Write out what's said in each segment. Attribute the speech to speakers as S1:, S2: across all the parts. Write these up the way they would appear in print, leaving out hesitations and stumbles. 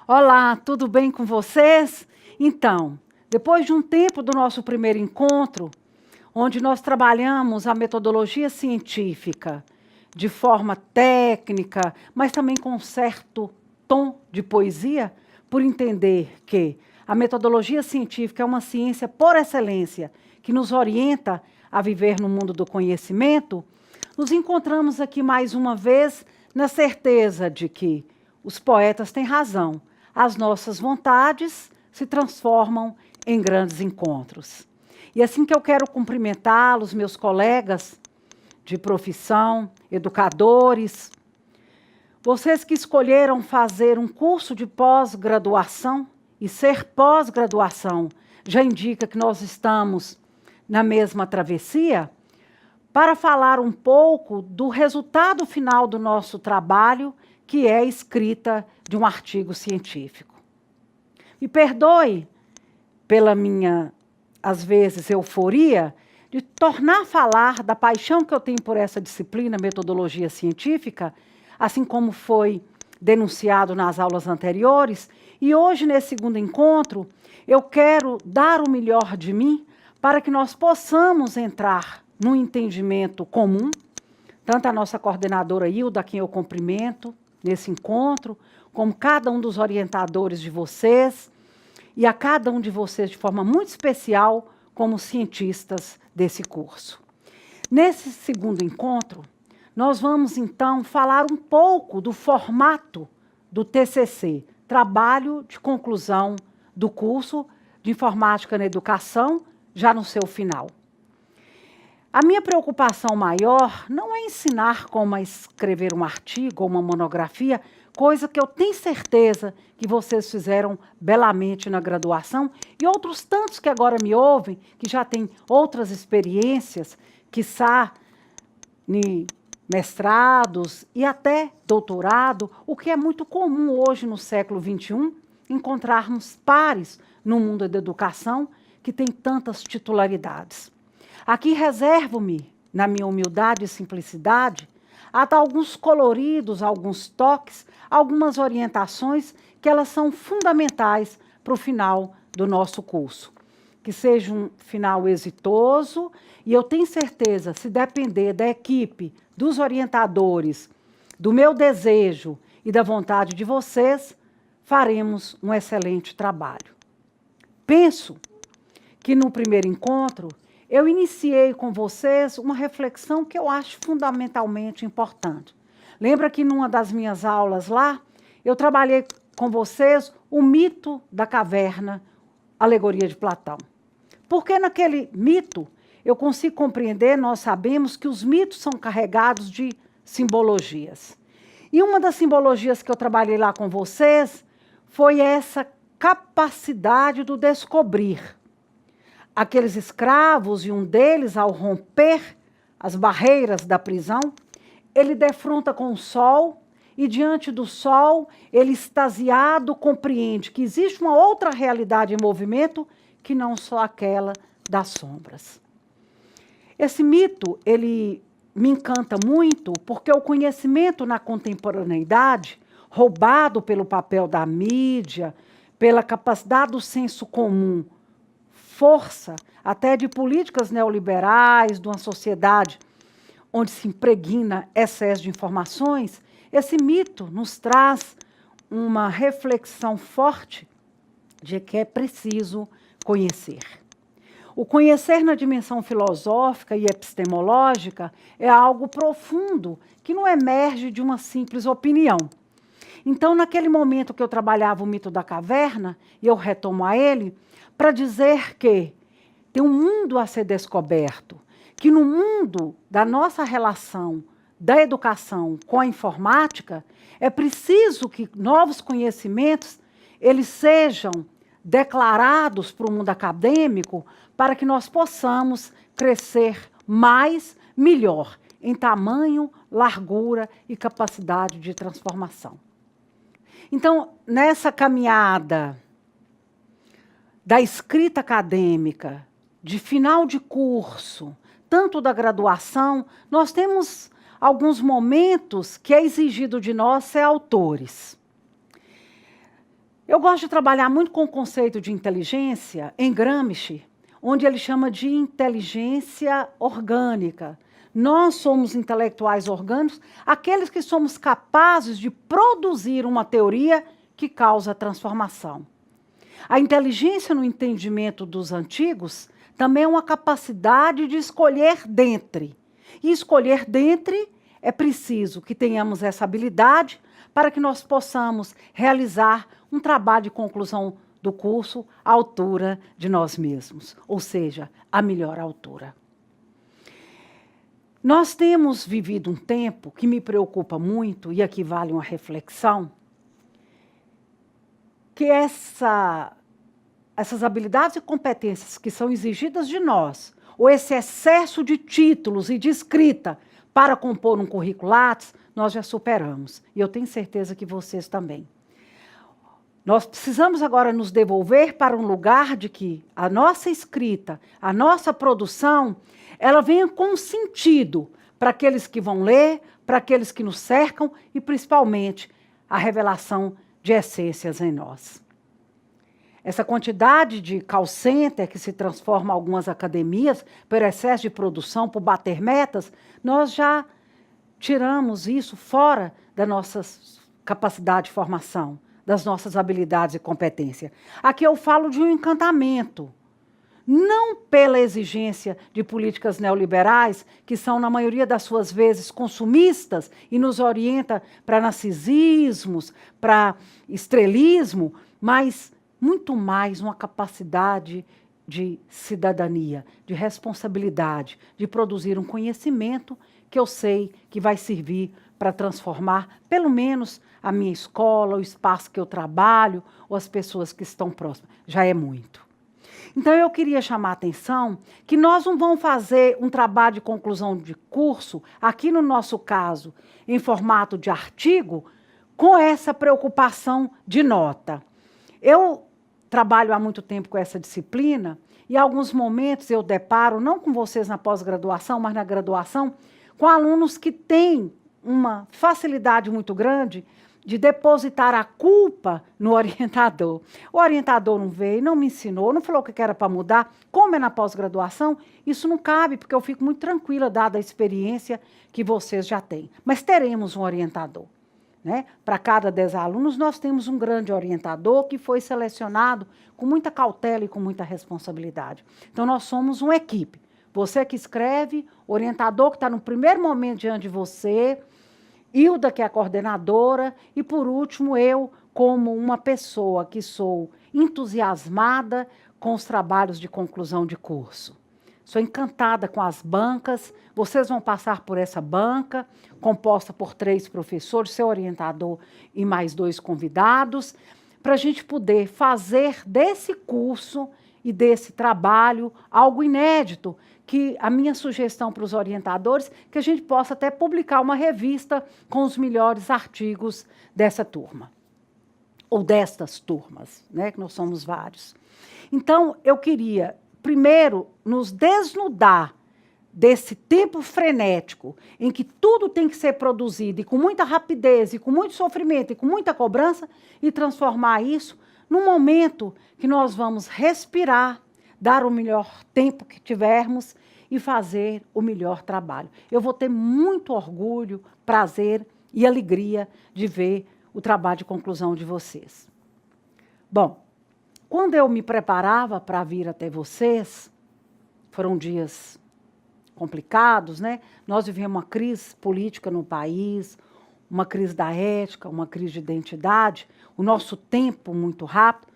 S1: Olá, tudo bem com vocês? Então, depois de um tempo do nosso primeiro encontro, onde nós trabalhamos a metodologia científica de forma técnica, mas também com um certo tom de poesia, por entender que a metodologia científica é uma ciência por excelência que nos orienta a viver no mundo do conhecimento, nos encontramos aqui mais uma vez na certeza de que os poetas têm razão. As nossas vontades se transformam em grandes encontros. E assim que eu quero cumprimentá-los, meus colegas de profissão, educadores, vocês que escolheram fazer um curso de pós-graduação, e ser pós-graduação já indica que nós estamos na mesma travessia, para falar um pouco do resultado final do nosso trabalho, que é a escrita de um artigo científico. Me perdoe pela minha, às vezes, euforia de tornar a falar da paixão que eu tenho por essa disciplina, metodologia científica, assim como foi denunciado nas aulas anteriores, e hoje, nesse segundo encontro, eu quero dar o melhor de mim para que nós possamos entrar num entendimento comum, tanto a nossa coordenadora Hilda, a quem eu cumprimento nesse encontro, como cada um dos orientadores de vocês, e a cada um de vocês de forma muito especial, como cientistas desse curso. Nesse segundo encontro, nós vamos, então, falar um pouco do formato do TCC, Trabalho de Conclusão do curso de Informática na Educação, já no seu final. A minha preocupação maior não é ensinar como a escrever um artigo ou uma monografia, coisa que eu tenho certeza que vocês fizeram belamente na graduação, e outros tantos que agora me ouvem, que já têm outras experiências, quiçá em mestrados e até doutorado, o que é muito comum hoje no século XXI, encontrarmos pares no mundo da educação que tem tantas titularidades. Aqui reservo-me, na minha humildade e simplicidade, a dar alguns coloridos, alguns toques, algumas orientações que elas são fundamentais para o final do nosso curso. Que seja um final exitoso, e eu tenho certeza, se depender da equipe, dos orientadores, do meu desejo e da vontade de vocês, faremos um excelente trabalho. Penso que no primeiro encontro, eu iniciei com vocês uma reflexão que eu acho fundamentalmente importante. Lembra que numa das minhas aulas lá, eu trabalhei com vocês o mito da caverna, alegoria de Platão. Porque naquele mito, eu consigo compreender, nós sabemos que os mitos são carregados de simbologias. E uma das simbologias que eu trabalhei lá com vocês foi essa capacidade do descobrir. Aqueles escravos, e um deles, ao romper as barreiras da prisão, ele defronta com o sol, e diante do sol, ele extasiado compreende que existe uma outra realidade em movimento que não só aquela das sombras. Esse mito, ele me encanta muito, porque o conhecimento na contemporaneidade, roubado pelo papel da mídia, pela capacidade do senso comum, força até de políticas neoliberais, de uma sociedade onde se impregna excesso de informações, esse mito nos traz uma reflexão forte de que é preciso conhecer. O conhecer na dimensão filosófica e epistemológica é algo profundo, que não emerge de uma simples opinião. Então, naquele momento que eu trabalhava o mito da caverna, e eu retomo a ele, para dizer que tem um mundo a ser descoberto, que no mundo da nossa relação da educação com a informática, é preciso que novos conhecimentos eles sejam declarados para o mundo acadêmico para que nós possamos crescer mais, melhor, em tamanho, largura e capacidade de transformação. Então, nessa caminhada da escrita acadêmica, de final de curso, tanto da graduação, nós temos alguns momentos que é exigido de nós ser autores. Eu gosto de trabalhar muito com o conceito de inteligência em Gramsci, onde ele chama de inteligência orgânica. Nós somos intelectuais orgânicos, aqueles que somos capazes de produzir uma teoria que causa transformação. A inteligência, no entendimento dos antigos, também é uma capacidade de escolher dentre. E escolher dentre é preciso que tenhamos essa habilidade para que nós possamos realizar um trabalho de conclusão do curso à altura de nós mesmos, ou seja, a melhor altura. Nós temos vivido um tempo que me preocupa muito, e aqui vale uma reflexão, que essas habilidades e competências que são exigidas de nós, ou esse excesso de títulos e de escrita para compor um currículo Lattes, nós já superamos. E eu tenho certeza que vocês também. Nós precisamos agora nos devolver para um lugar de que a nossa escrita, a nossa produção, ela venha com sentido para aqueles que vão ler, para aqueles que nos cercam e, principalmente, a revelação de essências em nós. Essa quantidade de call center que se transforma em algumas academias por excesso de produção, por bater metas, nós já tiramos isso fora da nossa capacidade de formação, das nossas habilidades e competências. Aqui eu falo de um encantamento, não pela exigência de políticas neoliberais, que são, na maioria das suas vezes, consumistas e nos orienta para narcisismos, para estrelismo, mas muito mais uma capacidade de cidadania, de responsabilidade, de produzir um conhecimento que eu sei que vai servir para transformar, pelo menos, a minha escola, o espaço que eu trabalho, ou as pessoas que estão próximas. Já é muito. Então, eu queria chamar a atenção que nós não vamos fazer um trabalho de conclusão de curso, aqui no nosso caso, em formato de artigo, com essa preocupação de nota. Eu trabalho há muito tempo com essa disciplina e, em alguns momentos, eu deparo, não com vocês na pós-graduação, mas na graduação, com alunos que têm uma facilidade muito grande de depositar a culpa no orientador. O orientador não veio, não me ensinou, não falou o que era para mudar. Como é na pós-graduação, isso não cabe, porque eu fico muito tranquila, dada a experiência que vocês já têm. Mas teremos um orientador. Né? Para cada 10 alunos, nós temos um grande orientador que foi selecionado com muita cautela e com muita responsabilidade. Então, nós somos uma equipe. Você que escreve, orientador que está no primeiro momento diante de você, Hilda, que é a coordenadora, e, por último, eu, como uma pessoa que sou entusiasmada com os trabalhos de conclusão de curso. Sou encantada com as bancas, vocês vão passar por essa banca, composta por 3 professores, seu orientador e mais 2 convidados, para a gente poder fazer desse curso e desse trabalho algo inédito, que a minha sugestão para os orientadores, que a gente possa até publicar uma revista com os melhores artigos dessa turma, ou destas turmas, né, que nós somos vários. Então, eu queria primeiro, nos desnudar desse tempo frenético, em que tudo tem que ser produzido, e com muita rapidez, e com muito sofrimento, e com muita cobrança, e transformar isso num momento que nós vamos respirar, dar o melhor tempo que tivermos e fazer o melhor trabalho. Eu vou ter muito orgulho, prazer e alegria de ver o trabalho de conclusão de vocês. Bom, quando eu me preparava para vir até vocês, foram dias complicados, né? Nós vivemos uma crise política no país, uma crise da ética, uma crise de identidade, o nosso tempo muito rápido.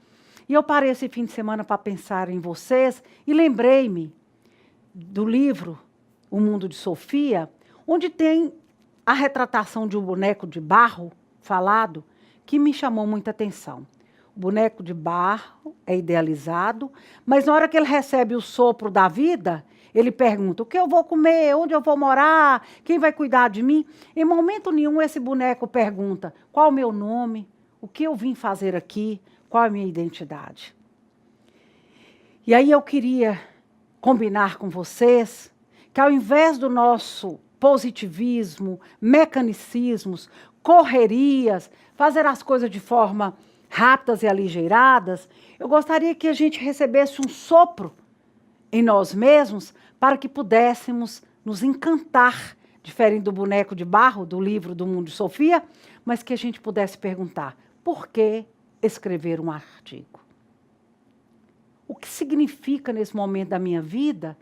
S1: E eu parei esse fim de semana para pensar em vocês e lembrei-me do livro O Mundo de Sofia, onde tem a retratação de um boneco de barro falado que me chamou muita atenção. O boneco de barro é idealizado, mas na hora que ele recebe o sopro da vida, ele pergunta: o que eu vou comer, onde eu vou morar, quem vai cuidar de mim? Em momento nenhum esse boneco pergunta: qual o meu nome, o que eu vim fazer aqui, qual a minha identidade? E aí eu queria combinar com vocês que, ao invés do nosso positivismo, mecanicismos, correrias, fazer as coisas de forma rápidas e aligeiradas, eu gostaria que a gente recebesse um sopro em nós mesmos para que pudéssemos nos encantar, diferente do boneco de barro, do livro do Mundo de Sofia, mas que a gente pudesse perguntar, por que escrever um artigo? O que significa, nesse momento da minha vida,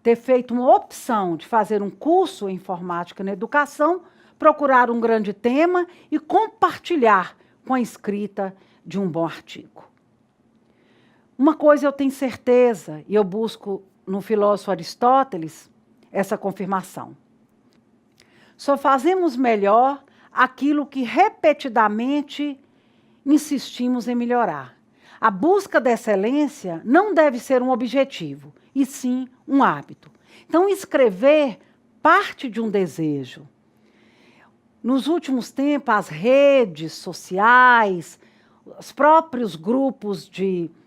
S1: ter feito uma opção de fazer um curso em informática na educação, procurar um grande tema e compartilhar com a escrita de um bom artigo? Uma coisa eu tenho certeza, e eu busco no filósofo Aristóteles essa confirmação. Só fazemos melhor aquilo que repetidamente insistimos em melhorar. A busca da excelência não deve ser um objetivo, e sim um hábito. Então, escrever parte de um desejo. Nos últimos tempos, as redes sociais, os próprios grupos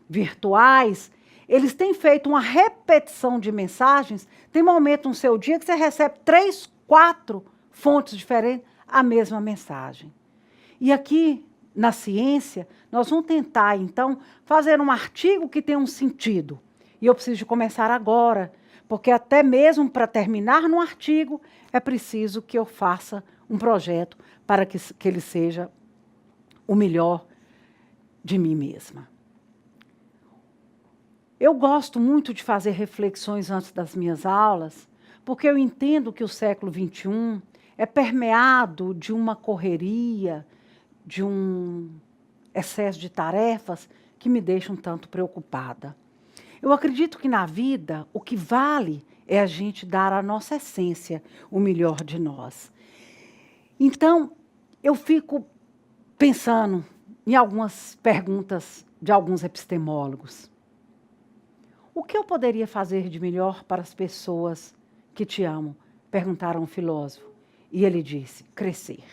S1: virtuais, eles têm feito uma repetição de mensagens. Tem momento no seu dia que você recebe 3, 4 fontes diferentes, a mesma mensagem. E aqui, na ciência, nós vamos tentar, então, fazer um artigo que tenha um sentido. E eu preciso de começar agora, porque até mesmo para terminar no artigo, é preciso que eu faça um projeto para que ele seja o melhor de mim mesma. Eu gosto muito de fazer reflexões antes das minhas aulas, porque eu entendo que o século XXI é permeado de uma correria, de um excesso de tarefas que me deixam um tanto preocupada. Eu acredito que na vida o que vale é a gente dar à nossa essência o melhor de nós. Então, eu fico pensando em algumas perguntas de alguns epistemólogos. O que eu poderia fazer de melhor para as pessoas que te amam? Perguntaram um filósofo. E ele disse, crescer.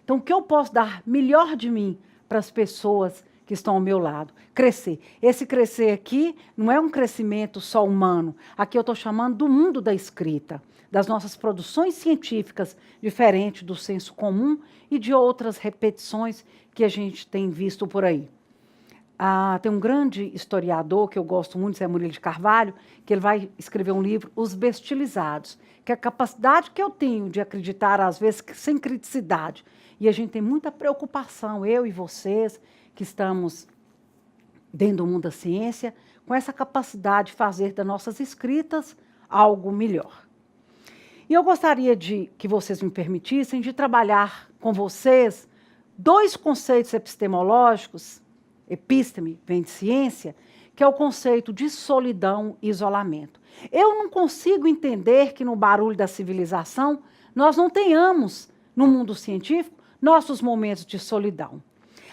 S1: Então, o que eu posso dar melhor de mim para as pessoas que estão ao meu lado? Crescer. Esse crescer aqui não é um crescimento só humano. Aqui eu estou chamando do mundo da escrita, das nossas produções científicas, diferente do senso comum e de outras repetições que a gente tem visto por aí. Tem um grande historiador que eu gosto muito, Zé Murilo de Carvalho, que ele vai escrever um livro, Os Bestilizados, que é a capacidade que eu tenho de acreditar, às vezes, sem criticidade. E a gente tem muita preocupação, eu e vocês, que estamos dentro do mundo da ciência, com essa capacidade de fazer das nossas escritas algo melhor. E eu gostaria que vocês me permitissem de trabalhar com vocês 2 conceitos epistemológicos. Epísteme vem de ciência, que é o conceito de solidão e isolamento. Eu não consigo entender que no barulho da civilização nós não tenhamos, no mundo científico, nossos momentos de solidão.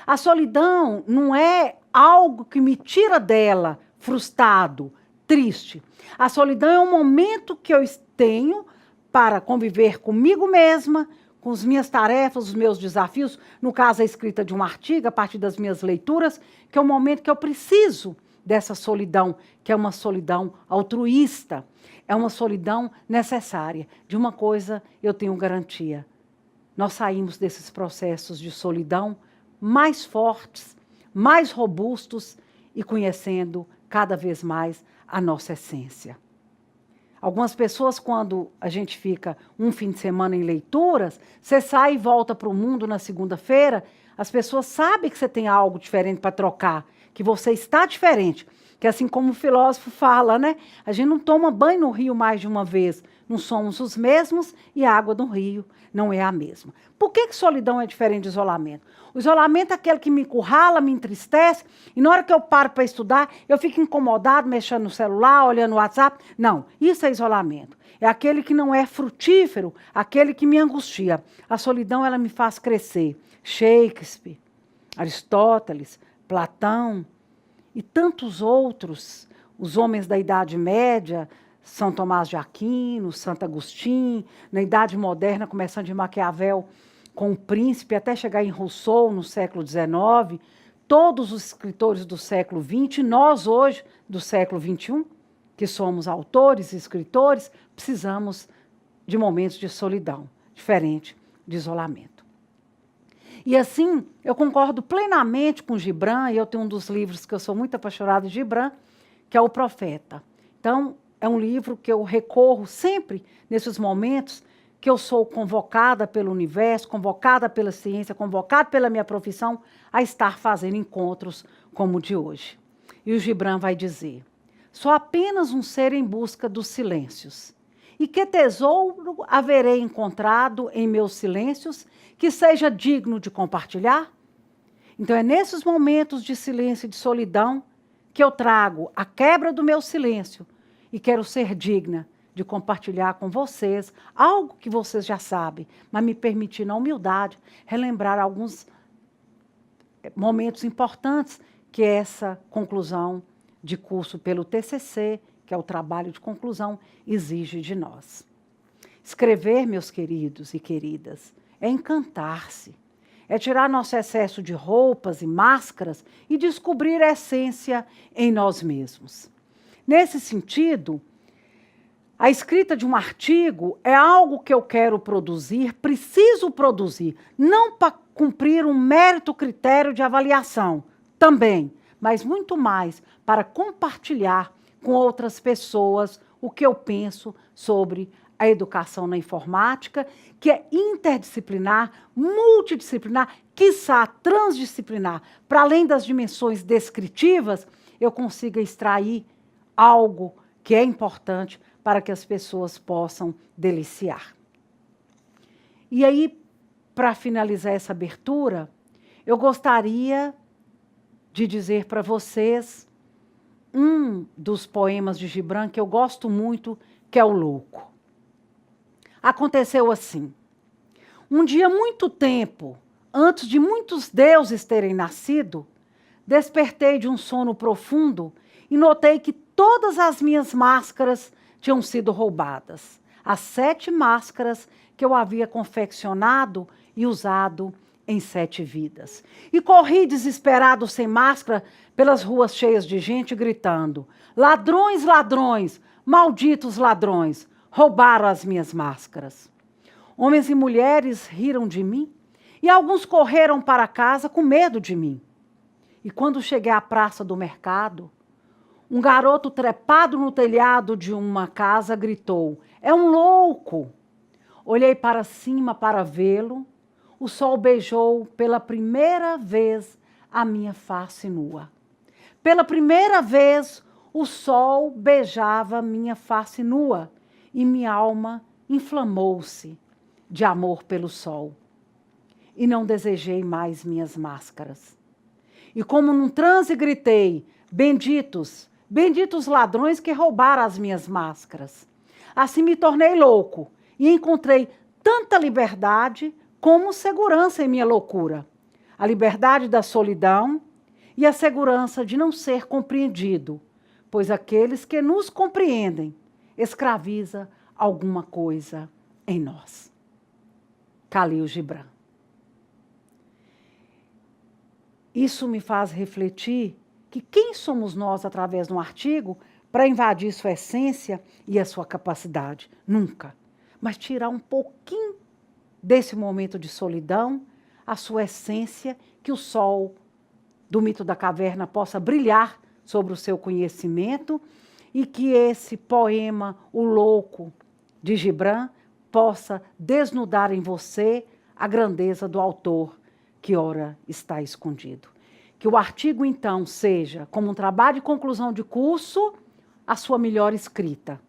S1: A solidão não é algo que me tira dela frustrado, triste. A solidão é um momento que eu tenho para conviver comigo mesma, com as minhas tarefas, os meus desafios, no caso a escrita de um artigo, a partir das minhas leituras, que é o momento que eu preciso dessa solidão, que é uma solidão altruísta, é uma solidão necessária. De uma coisa eu tenho garantia, nós saímos desses processos de solidão mais fortes, mais robustos e conhecendo cada vez mais a nossa essência. Algumas pessoas, quando a gente fica um fim de semana em leituras, você sai e volta para o mundo na segunda-feira, as pessoas sabem que você tem algo diferente para trocar, que você está diferente. Que assim como o filósofo fala, né? A gente não toma banho no rio mais de uma vez, não somos os mesmos e a água do rio não é a mesma. Por que solidão é diferente de isolamento? O isolamento é aquele que me encurrala, me entristece, e na hora que eu paro para estudar, eu fico incomodado, mexendo no celular, olhando o WhatsApp. Não, isso é isolamento. É aquele que não é frutífero, aquele que me angustia. A solidão, ela me faz crescer. Shakespeare, Aristóteles, Platão e tantos outros, os homens da Idade Média, São Tomás de Aquino, Santo Agostinho, na Idade Moderna, começando de Maquiavel, com o Príncipe, até chegar em Rousseau, no século XIX, todos os escritores do século XX, nós hoje, do século XXI, que somos autores e escritores, precisamos de momentos de solidão, diferente de isolamento. E assim, eu concordo plenamente com Gibran, e eu tenho um dos livros que eu sou muito apaixonada de Gibran, que é O Profeta. Então, é um livro que eu recorro sempre nesses momentos que eu sou convocada pelo universo, convocada pela ciência, convocada pela minha profissão a estar fazendo encontros como o de hoje. E o Gibran vai dizer: sou apenas um ser em busca dos silêncios. E que tesouro haverei encontrado em meus silêncios que seja digno de compartilhar? Então é nesses momentos de silêncio e de solidão que eu trago a quebra do meu silêncio e quero ser digna de compartilhar com vocês algo que vocês já sabem, mas me permitir, na humildade, relembrar alguns momentos importantes que essa conclusão de curso pelo TCC, que é o trabalho de conclusão, exige de nós. Escrever, meus queridos e queridas, é encantar-se, é tirar nosso excesso de roupas e máscaras e descobrir a essência em nós mesmos. Nesse sentido, a escrita de um artigo é algo que eu quero produzir, preciso produzir, não para cumprir um mérito critério de avaliação, também, mas muito mais para compartilhar com outras pessoas o que eu penso sobre a educação na informática, que é interdisciplinar, multidisciplinar, quiçá transdisciplinar. Para além das dimensões descritivas, eu consiga extrair algo que é importante para que as pessoas possam deliciar. E aí, para finalizar essa abertura, eu gostaria de dizer para vocês um dos poemas de Gibran que eu gosto muito, que é O Louco. Aconteceu assim: um dia, muito tempo, antes de muitos deuses terem nascido, despertei de um sono profundo e notei que todas as minhas máscaras tinham sido roubadas. As 7 máscaras que eu havia confeccionado e usado em 7 vidas. E corri desesperado, sem máscara, pelas ruas cheias de gente, gritando: ladrões, ladrões, malditos ladrões, roubaram as minhas máscaras. Homens e mulheres riram de mim e alguns correram para casa com medo de mim. E quando cheguei à praça do mercado, um garoto trepado no telhado de uma casa gritou: é um louco! Olhei para cima para vê-lo. O sol beijou pela primeira vez a minha face nua. Pela primeira vez, o sol beijava minha face nua e minha alma inflamou-se de amor pelo sol. E não desejei mais minhas máscaras. E como num transe gritei: benditos, benditos ladrões que roubaram as minhas máscaras. Assim me tornei louco e encontrei tanta liberdade como segurança em minha loucura. A liberdade da solidão e a segurança de não ser compreendido, pois aqueles que nos compreendem escraviza alguma coisa em nós. Khalil Gibran. Isso me faz refletir que quem somos nós através de um artigo para invadir sua essência e a sua capacidade? Nunca. Mas tirar um pouquinho desse momento de solidão, a sua essência, que o sol do mito da caverna possa brilhar sobre o seu conhecimento e que esse poema, O Louco, de Gibran, possa desnudar em você a grandeza do autor que ora está escondido. Que o artigo, então, seja, como um trabalho de conclusão de curso, a sua melhor escrita.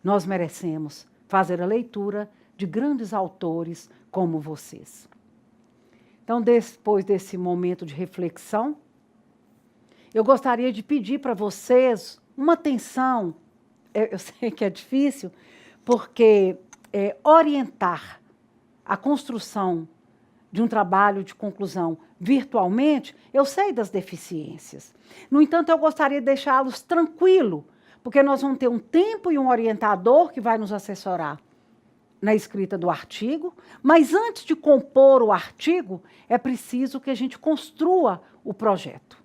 S1: Nós merecemos fazer a leitura de grandes autores como vocês. Então, depois desse momento de reflexão, eu gostaria de pedir para vocês uma atenção. Eu sei que é difícil, porque orientar a construção de um trabalho de conclusão virtualmente, eu sei das deficiências. No entanto, eu gostaria de deixá-los tranquilos, porque nós vamos ter um tempo e um orientador que vai nos assessorar na escrita do artigo, mas antes de compor o artigo, é preciso que a gente construa o projeto.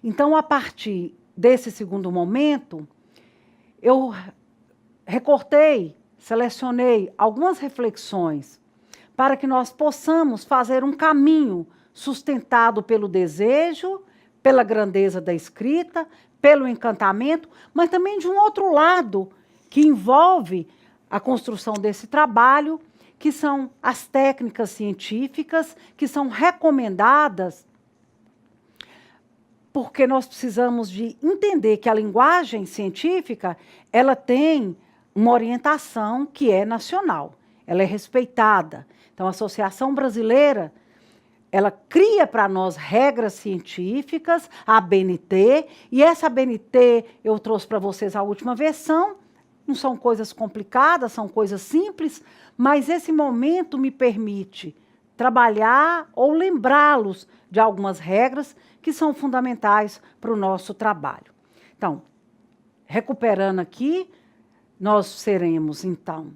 S1: Então, a partir desse segundo momento, eu recortei, selecionei algumas reflexões para que nós possamos fazer um caminho sustentado pelo desejo, pela grandeza da escrita, pelo encantamento, mas também de um outro lado, que envolve a construção desse trabalho, que são as técnicas científicas, que são recomendadas, porque nós precisamos de entender que a linguagem científica, ela tem uma orientação que é nacional, ela é respeitada. Então, a Associação Brasileira, ela cria para nós regras científicas, a ABNT, e essa ABNT eu trouxe para vocês a última versão, não são coisas complicadas, são coisas simples, mas esse momento me permite trabalhar ou lembrá-los de algumas regras que são fundamentais para o nosso trabalho. Então, recuperando aqui, nós seremos, então,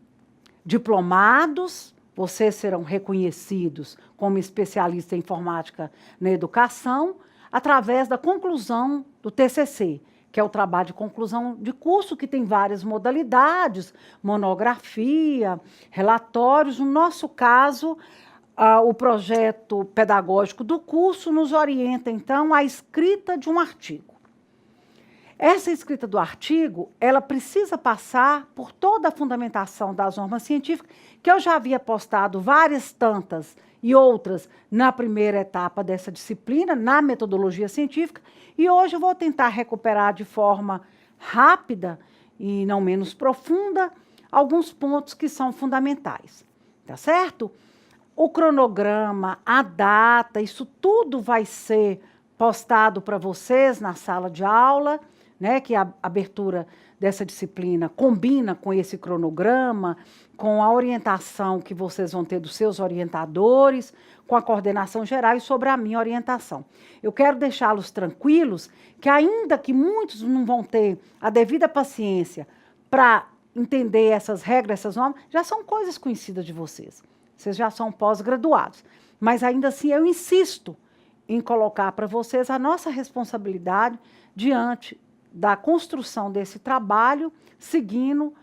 S1: diplomados, vocês serão reconhecidos como especialistas em informática na educação, através da conclusão do TCC, que é o trabalho de conclusão de curso, que tem várias modalidades, monografia, relatórios. No nosso caso, o projeto pedagógico do curso nos orienta, então, à escrita de um artigo. Essa escrita do artigo, ela precisa passar por toda a fundamentação das normas científicas, que eu já havia postado várias tantas e outras na primeira etapa dessa disciplina, na metodologia científica, e hoje eu vou tentar recuperar de forma rápida e não menos profunda alguns pontos que são fundamentais, tá certo? O cronograma, a data, isso tudo vai ser postado para vocês na sala de aula, né, que a abertura dessa disciplina combina com esse cronograma, com a orientação que vocês vão ter dos seus orientadores, com a coordenação geral e sobre a minha orientação. Eu quero deixá-los tranquilos que, ainda que muitos não vão ter a devida paciência para entender essas regras, essas normas, já são coisas conhecidas de vocês. Vocês já são pós-graduados. Mas, ainda assim, eu insisto em colocar para vocês a nossa responsabilidade diante da construção desse trabalho, seguindo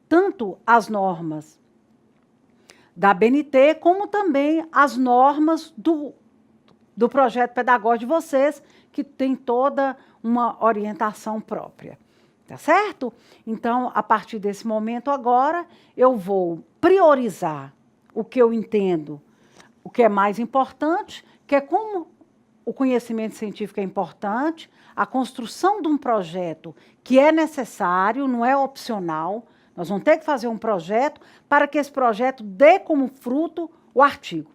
S1: tanto as normas da ABNT, como também as normas do projeto pedagógico de vocês, que tem toda uma orientação própria. Tá certo? Então, a partir desse momento agora, eu vou priorizar o que eu entendo, o que é mais importante, que é como o conhecimento científico é importante, a construção de um projeto que é necessário, não é opcional. Nós vamos ter que fazer um projeto para que esse projeto dê como fruto o artigo.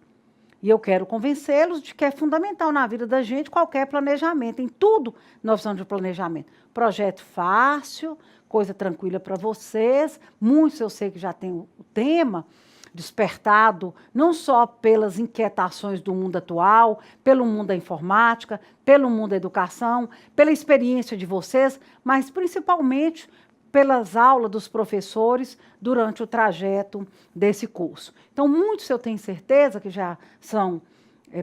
S1: E eu quero convencê-los de que é fundamental na vida da gente qualquer planejamento. Em tudo nós precisamos de planejamento. Projeto fácil, coisa tranquila para vocês. Muitos eu sei que já tem o tema despertado, não só pelas inquietações do mundo atual, pelo mundo da informática, pelo mundo da educação, pela experiência de vocês, mas principalmente pelas aulas dos professores durante o trajeto desse curso. Então, muitos eu tenho certeza que já são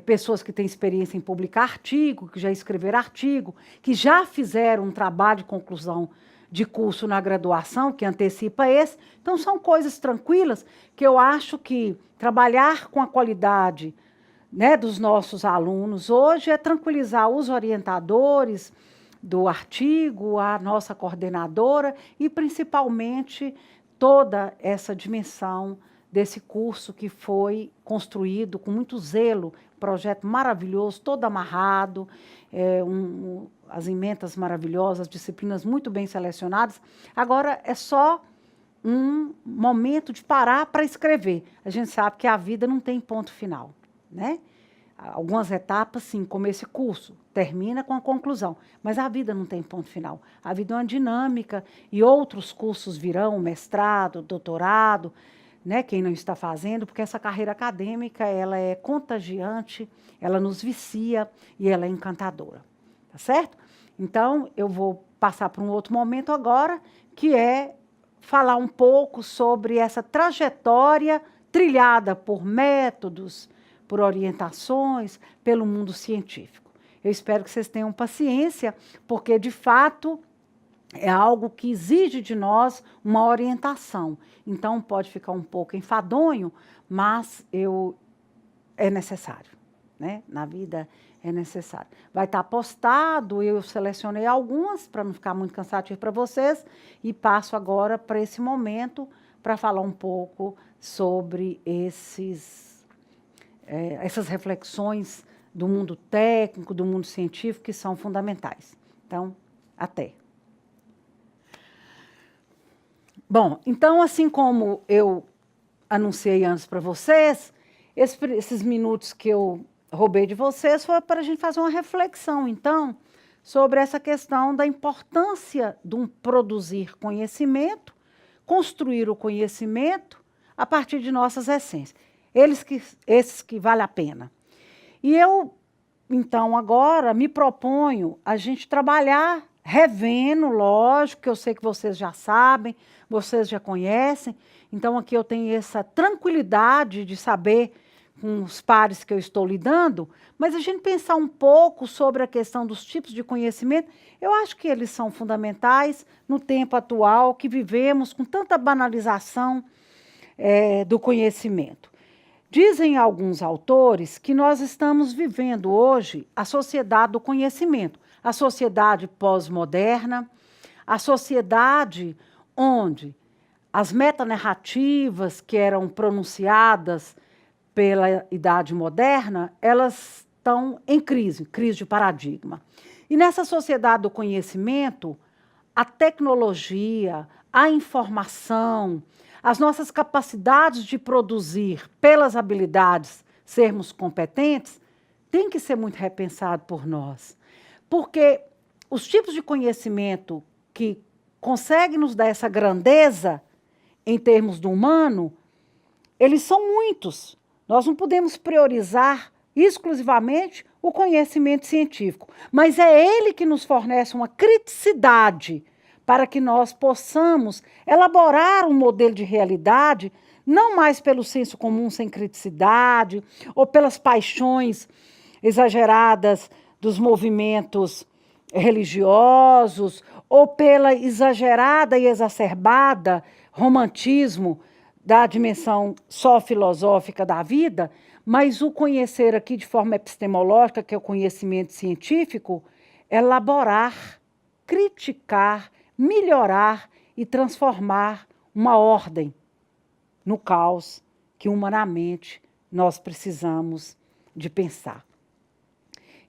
S1: pessoas que têm experiência em publicar artigo, que já escreveram artigo, que já fizeram um trabalho de conclusão de curso na graduação, que antecipa esse. Então, são coisas tranquilas que eu acho que trabalhar com a qualidade, né, dos nossos alunos hoje é tranquilizar os orientadores do artigo, a nossa coordenadora e, principalmente, toda essa dimensão desse curso que foi construído com muito zelo, projeto maravilhoso, todo amarrado, as emendas maravilhosas, disciplinas muito bem selecionadas. Agora é só um momento de parar para escrever. A gente sabe que a vida não tem ponto final, né? Algumas etapas, sim, como esse curso, termina com a conclusão, mas a vida não tem ponto final. A vida é uma dinâmica e outros cursos virão, mestrado, doutorado, né, quem não está fazendo, porque essa carreira acadêmica ela é contagiante, ela nos vicia e ela é encantadora. Tá certo? Então, eu vou passar para um outro momento agora, que é falar um pouco sobre essa trajetória trilhada por métodos, por orientações, pelo mundo científico. Eu espero que vocês tenham paciência, porque, de fato, é algo que exige de nós uma orientação. Então, pode ficar um pouco enfadonho, mas é necessário, né? Na vida é necessário. Vai estar postado, eu selecionei algumas para não ficar muito cansativo para vocês e passo agora para esse momento para falar um pouco sobre essas reflexões do mundo técnico, do mundo científico, que são fundamentais. Então, até. Bom, então, assim como eu anunciei antes para vocês, esses minutos que eu roubei de vocês foi para a gente fazer uma reflexão, então, sobre essa questão da importância de um produzir conhecimento, construir o conhecimento a partir de nossas essências. Esses que vale a pena. E eu, então, agora me proponho a gente trabalhar revendo, lógico, que eu sei que vocês já sabem, vocês já conhecem, então aqui eu tenho essa tranquilidade de saber com os pares que eu estou lidando, mas a gente pensar um pouco sobre a questão dos tipos de conhecimento, eu acho que eles são fundamentais no tempo atual que vivemos com tanta banalização do conhecimento. Dizem alguns autores que nós estamos vivendo hoje a sociedade do conhecimento, a sociedade pós-moderna, a sociedade onde as metanarrativas que eram pronunciadas pela Idade Moderna, elas estão em crise de paradigma. E nessa sociedade do conhecimento, a tecnologia, a informação, as nossas capacidades de produzir pelas habilidades, sermos competentes, tem que ser muito repensado por nós. Porque os tipos de conhecimento que conseguem nos dar essa grandeza em termos do humano, eles são muitos. Nós não podemos priorizar exclusivamente o conhecimento científico, mas é ele que nos fornece uma criticidade para que nós possamos elaborar um modelo de realidade, não mais pelo senso comum sem criticidade, ou pelas paixões exageradas dos movimentos religiosos, ou pela exagerada e exacerbada romantismo da dimensão só filosófica da vida, mas o conhecer aqui de forma epistemológica, que é o conhecimento científico, elaborar, criticar, melhorar e transformar uma ordem no caos que humanamente nós precisamos de pensar.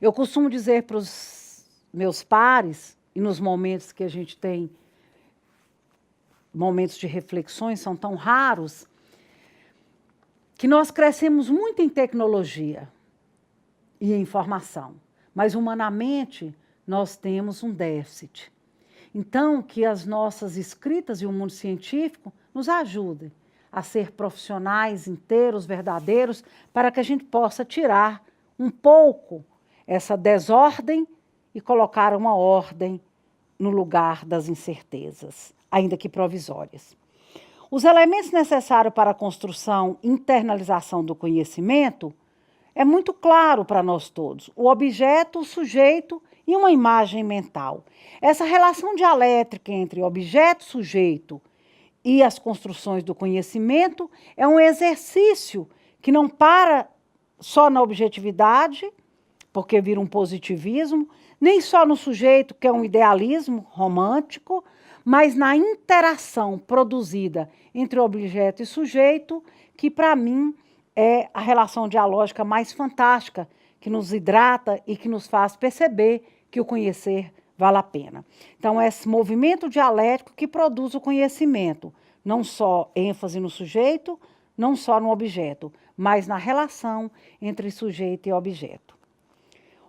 S1: Eu costumo dizer para os meus pares, e nos momentos que a gente tem momentos de reflexões, são tão raros, que nós crescemos muito em tecnologia e em informação, mas humanamente nós temos um déficit. Então, que as nossas escritas e o mundo científico nos ajudem a ser profissionais inteiros, verdadeiros, para que a gente possa tirar um pouco essa desordem e colocar uma ordem no lugar das incertezas, ainda que provisórias. Os elementos necessários para a construção e internalização do conhecimento é muito claro para nós todos. O objeto, o sujeito e uma imagem mental. Essa relação dialética entre objeto, sujeito e as construções do conhecimento é um exercício que não para só na objetividade, porque vira um positivismo, nem só no sujeito, que é um idealismo romântico, mas na interação produzida entre objeto e sujeito, que para mim é a relação dialógica mais fantástica, que nos hidrata e que nos faz perceber que o conhecer vale a pena. Então, é esse movimento dialético que produz o conhecimento, não só ênfase no sujeito, não só no objeto, mas na relação entre sujeito e objeto.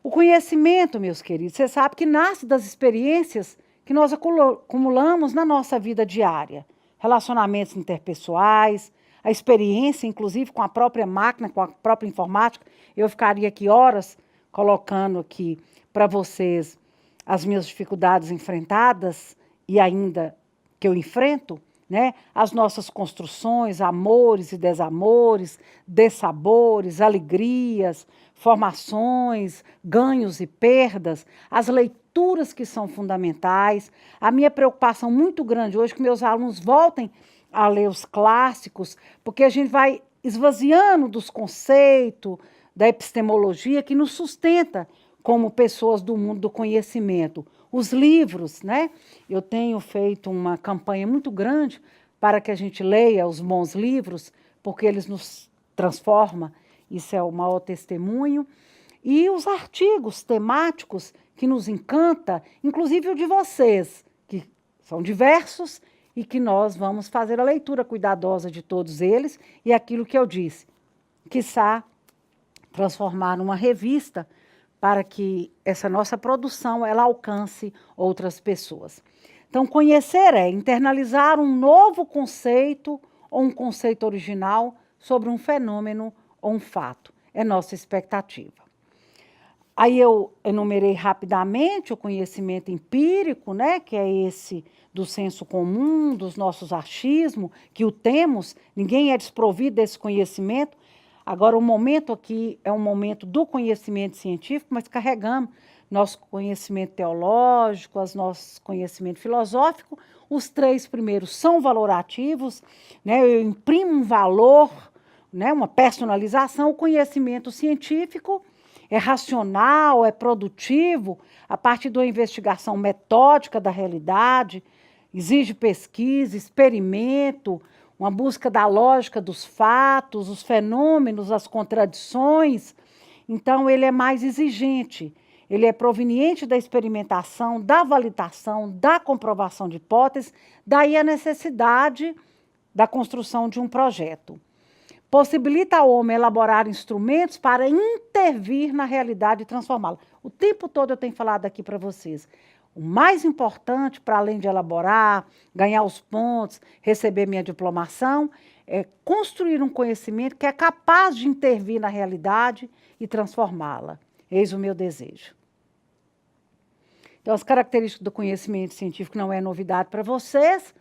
S1: O conhecimento, meus queridos, você sabe que nasce das experiências que nós acumulamos na nossa vida diária. Relacionamentos interpessoais, a experiência, inclusive, com a própria máquina, com a própria informática. Eu ficaria aqui horas colocando aqui para vocês as minhas dificuldades enfrentadas e ainda que eu enfrento, né? As nossas construções, amores e desamores, dessabores, alegrias, formações, ganhos e perdas, as leituras que são fundamentais. A minha preocupação muito grande hoje é que meus alunos voltem a ler os clássicos, porque a gente vai esvaziando dos conceitos, da epistemologia que nos sustenta como pessoas do mundo do conhecimento. Os livros, né? Eu tenho feito uma campanha muito grande para que a gente leia os bons livros, porque eles nos transformam, isso é o maior testemunho. E os artigos temáticos que nos encanta, inclusive o de vocês, que são diversos e que nós vamos fazer a leitura cuidadosa de todos eles e aquilo que eu disse, quiçá transformar numa revista para que essa nossa produção ela alcance outras pessoas. Então, conhecer é internalizar um novo conceito ou um conceito original sobre um fenômeno ou um fato. É nossa expectativa. Aí eu enumerei rapidamente o conhecimento empírico, né, que é esse do senso comum, dos nossos achismos, que o temos, ninguém é desprovido desse conhecimento. Agora, o momento aqui é um momento do conhecimento científico, mas carregamos nosso conhecimento teológico, nosso conhecimento filosófico. Os 3 primeiros são valorativos, né? Eu imprimo um valor, né? Uma personalização. O conhecimento científico é racional, é produtivo, a partir de uma investigação metódica da realidade, exige pesquisa, experimento, uma busca da lógica dos fatos, os fenômenos, as contradições. Então, ele é mais exigente, ele é proveniente da experimentação, da validação, da comprovação de hipóteses, daí a necessidade da construção de um projeto. Possibilita ao homem elaborar instrumentos para intervir na realidade e transformá-la. O tempo todo eu tenho falado aqui para vocês. O mais importante, para além de elaborar, ganhar os pontos, receber minha diplomação, é construir um conhecimento que é capaz de intervir na realidade e transformá-la. Eis o meu desejo. Então, as características do conhecimento científico não é novidade para vocês,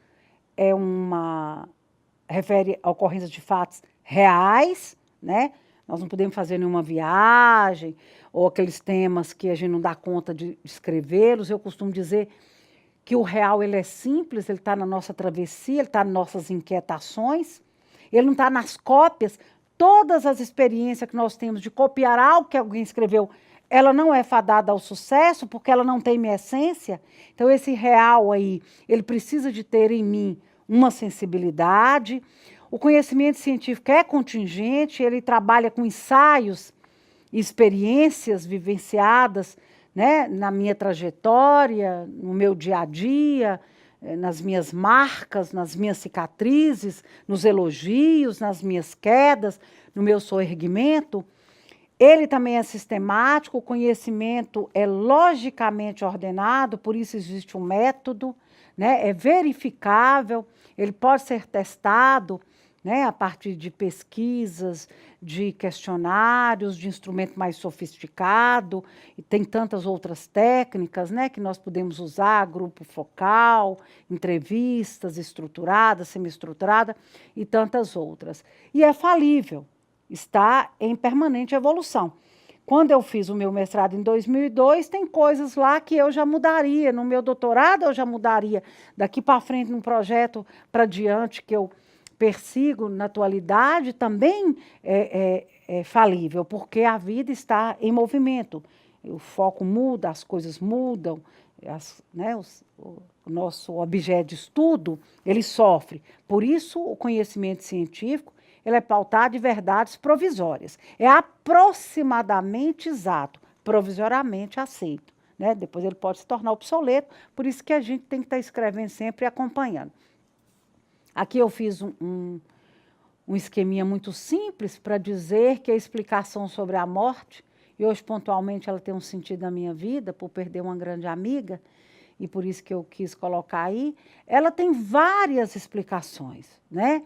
S1: refere a ocorrência de fatos reais, né? Nós não podemos fazer nenhuma viagem, ou aqueles temas que a gente não dá conta de escrevê-los. Eu costumo dizer que o real ele é simples, ele está na nossa travessia, ele está nas nossas inquietações, ele não está nas cópias. Todas as experiências que nós temos de copiar algo que alguém escreveu, ela não é fadada ao sucesso, porque ela não tem minha essência. Então, esse real aí, ele precisa de ter em mim uma sensibilidade. O conhecimento científico é contingente, ele trabalha com ensaios e experiências vivenciadas, né, na minha trajetória, no meu dia a dia, nas minhas marcas, nas minhas cicatrizes, nos elogios, nas minhas quedas, no meu soerguimento. Ele também é sistemático, o conhecimento é logicamente ordenado, por isso existe um método, né, é verificável, ele pode ser testado, né, a partir de pesquisas, de questionários, de instrumento mais sofisticado, e tem tantas outras técnicas, né, que nós podemos usar, grupo focal, entrevistas estruturadas, semi-estruturada e tantas outras. E é falível, está em permanente evolução. Quando eu fiz o meu mestrado em 2002, tem coisas lá que eu já mudaria, no meu doutorado eu já mudaria, daqui para frente, num projeto para diante que eu persigo na atualidade, também é falível, porque a vida está em movimento. O foco muda, as coisas mudam, o nosso objeto de estudo, ele sofre. Por isso, o conhecimento científico ele é pautado em verdades provisórias. É aproximadamente exato, provisoriamente aceito, né? Depois ele pode se tornar obsoleto, por isso que a gente tem que estar escrevendo sempre e acompanhando. Aqui eu fiz um esqueminha muito simples para dizer que a explicação sobre a morte, e hoje pontualmente ela tem um sentido na minha vida, por perder uma grande amiga, e por isso que eu quis colocar aí, ela tem várias explicações, né?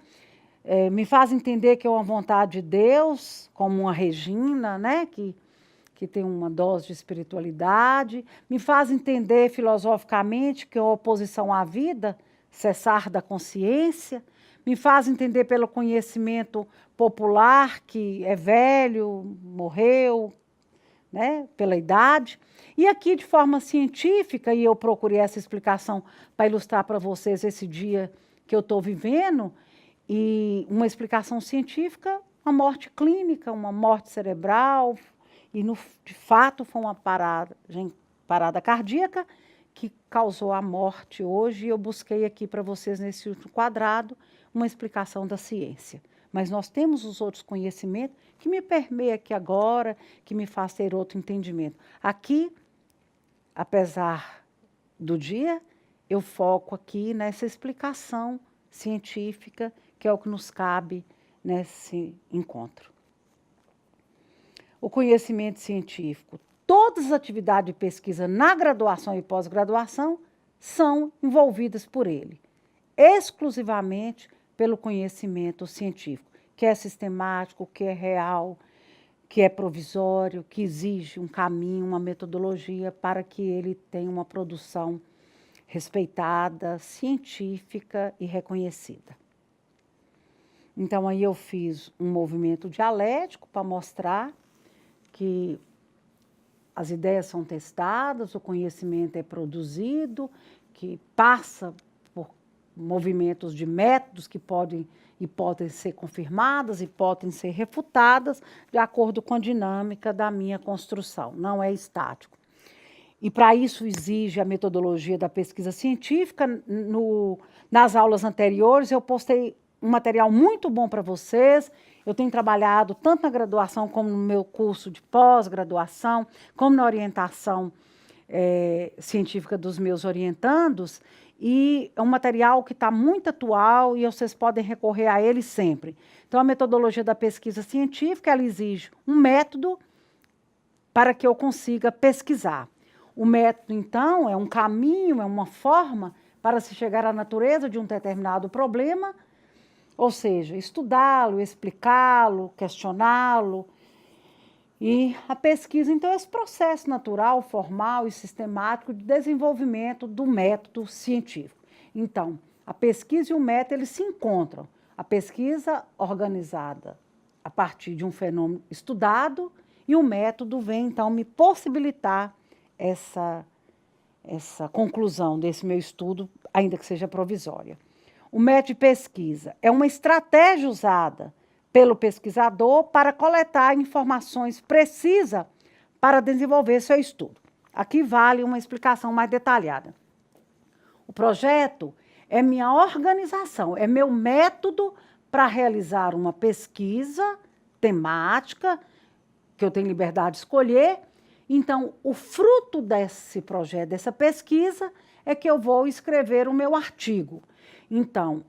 S1: Me faz entender que é uma vontade de Deus, como uma Regina, né? Que tem uma dose de espiritualidade, me faz entender filosoficamente que é uma oposição à vida, cessar da consciência, me faz entender pelo conhecimento popular, que é velho, morreu, né, pela idade. E aqui, de forma científica, e eu procurei essa explicação para ilustrar para vocês esse dia que eu estou vivendo, e uma explicação científica, uma morte clínica, uma morte cerebral, e de fato foi uma parada cardíaca que causou a morte hoje, e eu busquei aqui para vocês, nesse último quadrado, uma explicação da ciência. Mas nós temos os outros conhecimentos que me permeiam aqui agora, que me faz ter outro entendimento. Aqui, apesar do dia, eu foco aqui nessa explicação científica, que é o que nos cabe nesse encontro. O conhecimento científico, todas as atividades de pesquisa na graduação e pós-graduação são envolvidas por ele, exclusivamente pelo conhecimento científico, que é sistemático, que é real, que é provisório, que exige um caminho, uma metodologia para que ele tenha uma produção respeitada, científica e reconhecida. Então, aí eu fiz um movimento dialético para mostrar que as ideias são testadas, o conhecimento é produzido, que passa por movimentos de métodos que podem ser confirmadas e podem ser refutadas de acordo com a dinâmica da minha construção, não é estático. E para isso exige a metodologia da pesquisa científica. Nas aulas anteriores eu postei um material muito bom para vocês. Eu tenho trabalhado tanto na graduação como no meu curso de pós-graduação, como na orientação científica dos meus orientandos, e é um material que está muito atual e vocês podem recorrer a ele sempre. Então, a metodologia da pesquisa científica, ela exige um método para que eu consiga pesquisar. O método, então, é um caminho, é uma forma para se chegar à natureza de um determinado problema, ou seja, estudá-lo, explicá-lo, questioná-lo. E a pesquisa, então, é esse processo natural, formal e sistemático de desenvolvimento do método científico. Então, a pesquisa e o método, eles se encontram. A pesquisa organizada a partir de um fenômeno estudado e o método vem, então, me possibilitar essa conclusão desse meu estudo, ainda que seja provisória. O método de pesquisa é uma estratégia usada pelo pesquisador para coletar informações precisas para desenvolver seu estudo. Aqui vale uma explicação mais detalhada. O projeto é minha organização, é meu método para realizar uma pesquisa temática, que eu tenho liberdade de escolher. Então, o fruto desse projeto, dessa pesquisa, é que eu vou escrever o meu artigo. Então,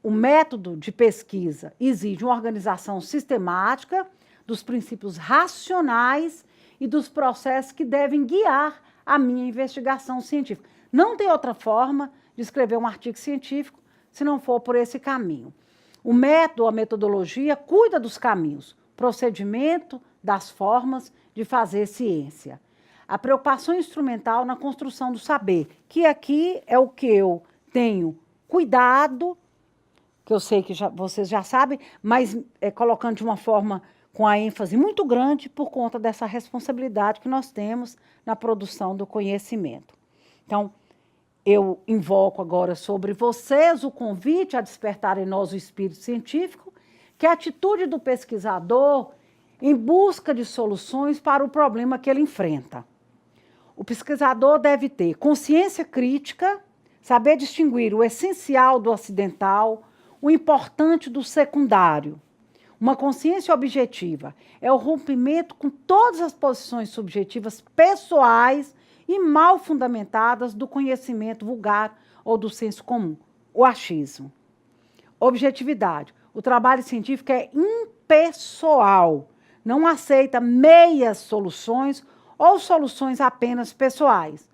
S1: o método de pesquisa exige uma organização sistemática dos princípios racionais e dos processos que devem guiar a minha investigação científica. Não tem outra forma de escrever um artigo científico se não for por esse caminho. O método, a metodologia, cuida dos caminhos, procedimento, das formas de fazer ciência. A preocupação instrumental na construção do saber, que aqui é o que eu tenho cuidado, que eu sei que vocês já sabem, mas colocando de uma forma com a ênfase muito grande por conta dessa responsabilidade que nós temos na produção do conhecimento. Então, eu invoco agora sobre vocês o convite a despertar em nós o espírito científico, que é a atitude do pesquisador em busca de soluções para o problema que ele enfrenta. O pesquisador deve ter consciência crítica, saber distinguir o essencial do acidental, o importante do secundário. Uma consciência objetiva é o rompimento com todas as posições subjetivas pessoais e mal fundamentadas do conhecimento vulgar ou do senso comum, o achismo. Objetividade. O trabalho científico é impessoal, não aceita meias soluções ou soluções apenas pessoais.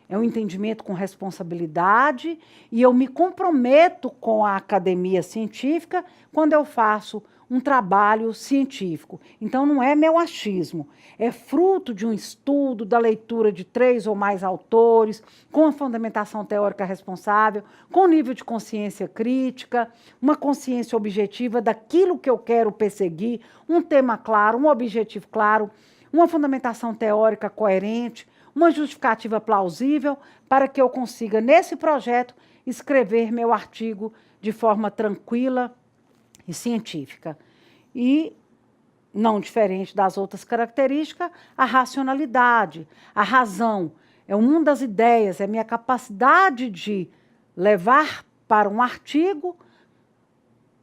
S1: É um entendimento com responsabilidade e eu me comprometo com a academia científica quando eu faço um trabalho científico. Então, não é meu achismo, é fruto de um estudo, da leitura de 3 ou mais autores, com a fundamentação teórica responsável, com nível de consciência crítica, uma consciência objetiva daquilo que eu quero perseguir, um tema claro, um objetivo claro, uma fundamentação teórica coerente, uma justificativa plausível, para que eu consiga, nesse projeto, escrever meu artigo de forma tranquila e científica. E, não diferente das outras características, a racionalidade, a razão, é o mundo das ideias, é a minha capacidade de levar para um artigo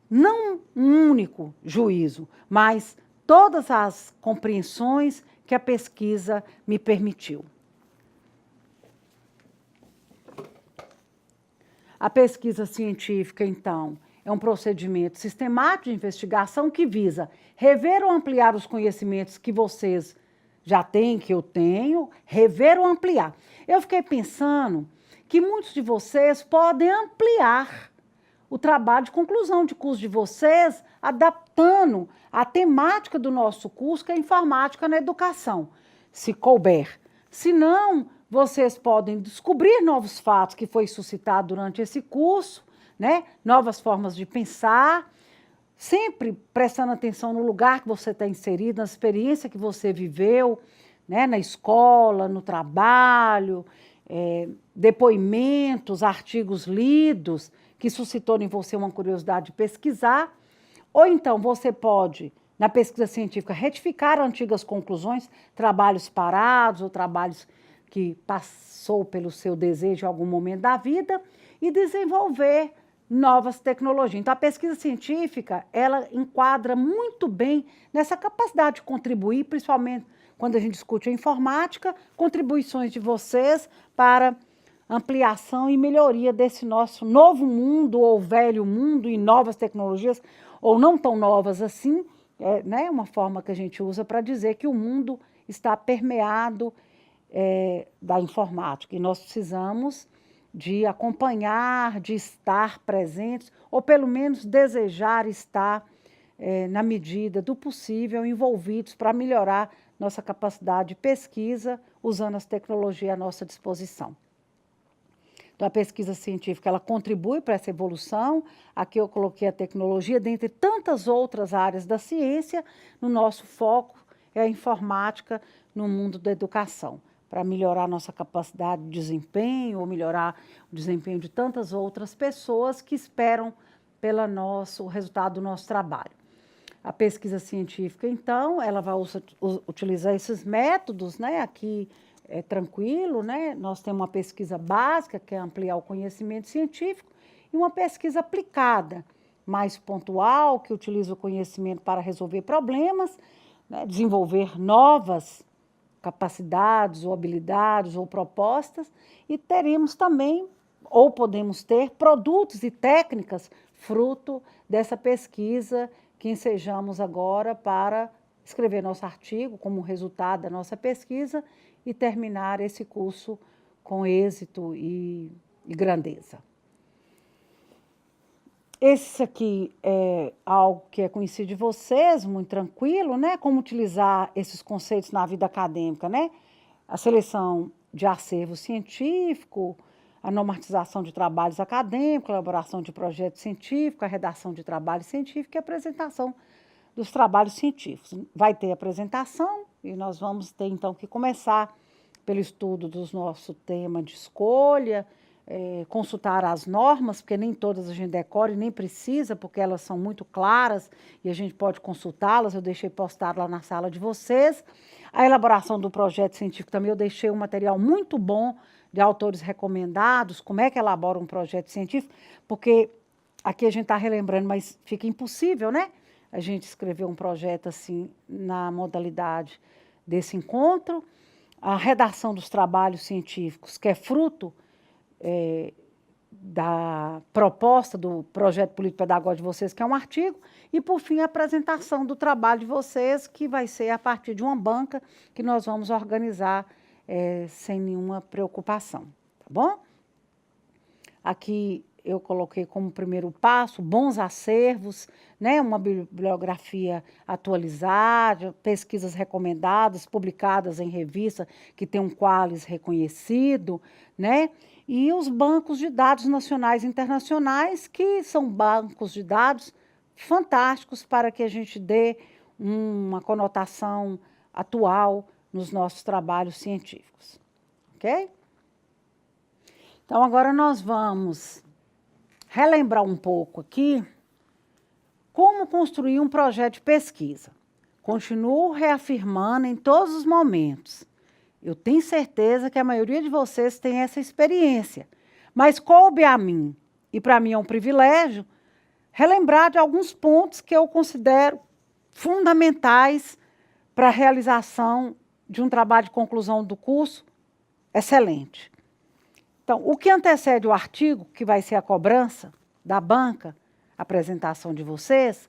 S1: não um único juízo, mas todas as compreensões que a pesquisa me permitiu. A pesquisa científica, então, é um procedimento sistemático de investigação que visa rever ou ampliar os conhecimentos que vocês já têm, que eu tenho, rever ou ampliar. Eu fiquei pensando que muitos de vocês podem ampliar o trabalho de conclusão de curso de vocês, adaptando a temática do nosso curso, que é informática na educação, se couber. Se não, vocês podem descobrir novos fatos que foi suscitado durante esse curso, né? Novas formas de pensar, sempre prestando atenção no lugar que você está inserido, na experiência que você viveu, né? Na escola, no trabalho, depoimentos, artigos lidos, que suscitou em você uma curiosidade de pesquisar. Ou então você pode, na pesquisa científica, retificar antigas conclusões, trabalhos parados ou trabalhos que passou pelo seu desejo em algum momento da vida, e desenvolver novas tecnologias. Então, a pesquisa científica, ela enquadra muito bem nessa capacidade de contribuir, principalmente quando a gente discute a informática, contribuições de vocês para ampliação e melhoria desse nosso novo mundo, ou velho mundo, e novas tecnologias, ou não tão novas assim, né? Uma forma que a gente usa para dizer que o mundo está permeado da informática, e nós precisamos de acompanhar, de estar presentes, ou pelo menos desejar estar, na medida do possível, envolvidos para melhorar nossa capacidade de pesquisa, usando as tecnologias à nossa disposição. Então, a pesquisa científica, ela contribui para essa evolução. Aqui eu coloquei a tecnologia, dentre tantas outras áreas da ciência, no nosso foco é a informática no mundo da educação, para melhorar a nossa capacidade de desempenho, ou melhorar o desempenho de tantas outras pessoas que esperam o resultado do nosso trabalho. A pesquisa científica, então, ela vai utilizar esses métodos, né? Aqui é tranquilo, né? Nós temos uma pesquisa básica, que é ampliar o conhecimento científico, e uma pesquisa aplicada, mais pontual, que utiliza o conhecimento para resolver problemas, né? Desenvolver novas capacidades, ou habilidades, ou propostas, e teremos também, ou podemos ter, produtos e técnicas fruto dessa pesquisa que ensejamos agora para escrever nosso artigo como resultado da nossa pesquisa e terminar esse curso com êxito e grandeza. Esse aqui é algo que é conhecido de vocês, muito tranquilo, né? Como utilizar esses conceitos na vida acadêmica, né? A seleção de acervo científico, a normatização de trabalhos acadêmicos, a elaboração de projetos científicos, a redação de trabalho científico e a apresentação dos trabalhos científicos. Vai ter apresentação e nós vamos ter, então, que começar pelo estudo do nosso tema de escolha, consultar as normas, porque nem todas a gente decora e nem precisa, porque elas são muito claras e a gente pode consultá-las. Eu deixei postado lá na sala de vocês. A elaboração do projeto científico também, eu deixei um material muito bom de autores recomendados, como é que elabora um projeto científico, porque aqui a gente está relembrando, mas fica impossível, né? A gente escrever um projeto assim na modalidade desse encontro. A redação dos trabalhos científicos, que é fruto da proposta do projeto político-pedagógico de vocês, que é um artigo, e, por fim, a apresentação do trabalho de vocês, que vai ser a partir de uma banca que nós vamos organizar sem nenhuma preocupação, tá bom? Aqui eu coloquei como primeiro passo bons acervos, né, uma bibliografia atualizada, pesquisas recomendadas, publicadas em revista que tem um Qualis reconhecido, né, e os bancos de dados nacionais e internacionais, que são bancos de dados fantásticos para que a gente dê uma conotação atual nos nossos trabalhos científicos. Ok? Então, agora nós vamos relembrar um pouco aqui como construir um projeto de pesquisa. Continuo reafirmando em todos os momentos. Eu tenho certeza que a maioria de vocês tem essa experiência, mas coube a mim, e para mim é um privilégio, relembrar de alguns pontos que eu considero fundamentais para a realização de um trabalho de conclusão do curso excelente. Então, o que antecede o artigo, que vai ser a cobrança da banca, a apresentação de vocês,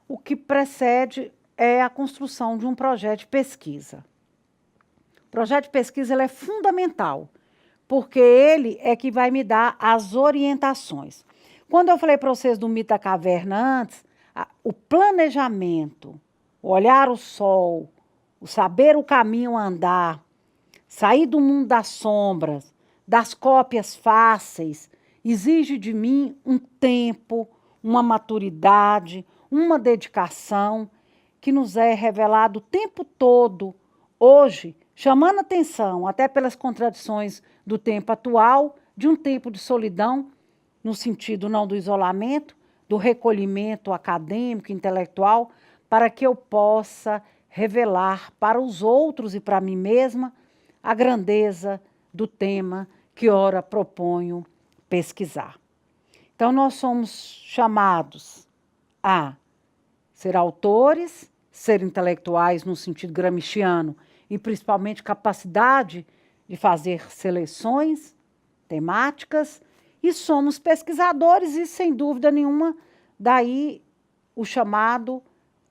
S1: o que precede é a construção de um projeto de pesquisa. O projeto de pesquisa ele é fundamental, porque ele é que vai me dar as orientações. Quando eu falei para vocês do mito da caverna antes, o planejamento, o olhar o sol, o saber o caminho a andar, sair do mundo das sombras, das cópias fáceis, exige de mim um tempo, uma maturidade, uma dedicação que nos é revelado o tempo todo, hoje, chamando atenção até pelas contradições do tempo atual, de um tempo de solidão, no sentido não do isolamento, do recolhimento acadêmico, intelectual, para que eu possa revelar para os outros e para mim mesma a grandeza do tema que ora proponho pesquisar. Então, nós somos chamados a ser autores, ser intelectuais no sentido gramsciano e principalmente capacidade de fazer seleções temáticas, e somos pesquisadores e, sem dúvida nenhuma, daí o chamado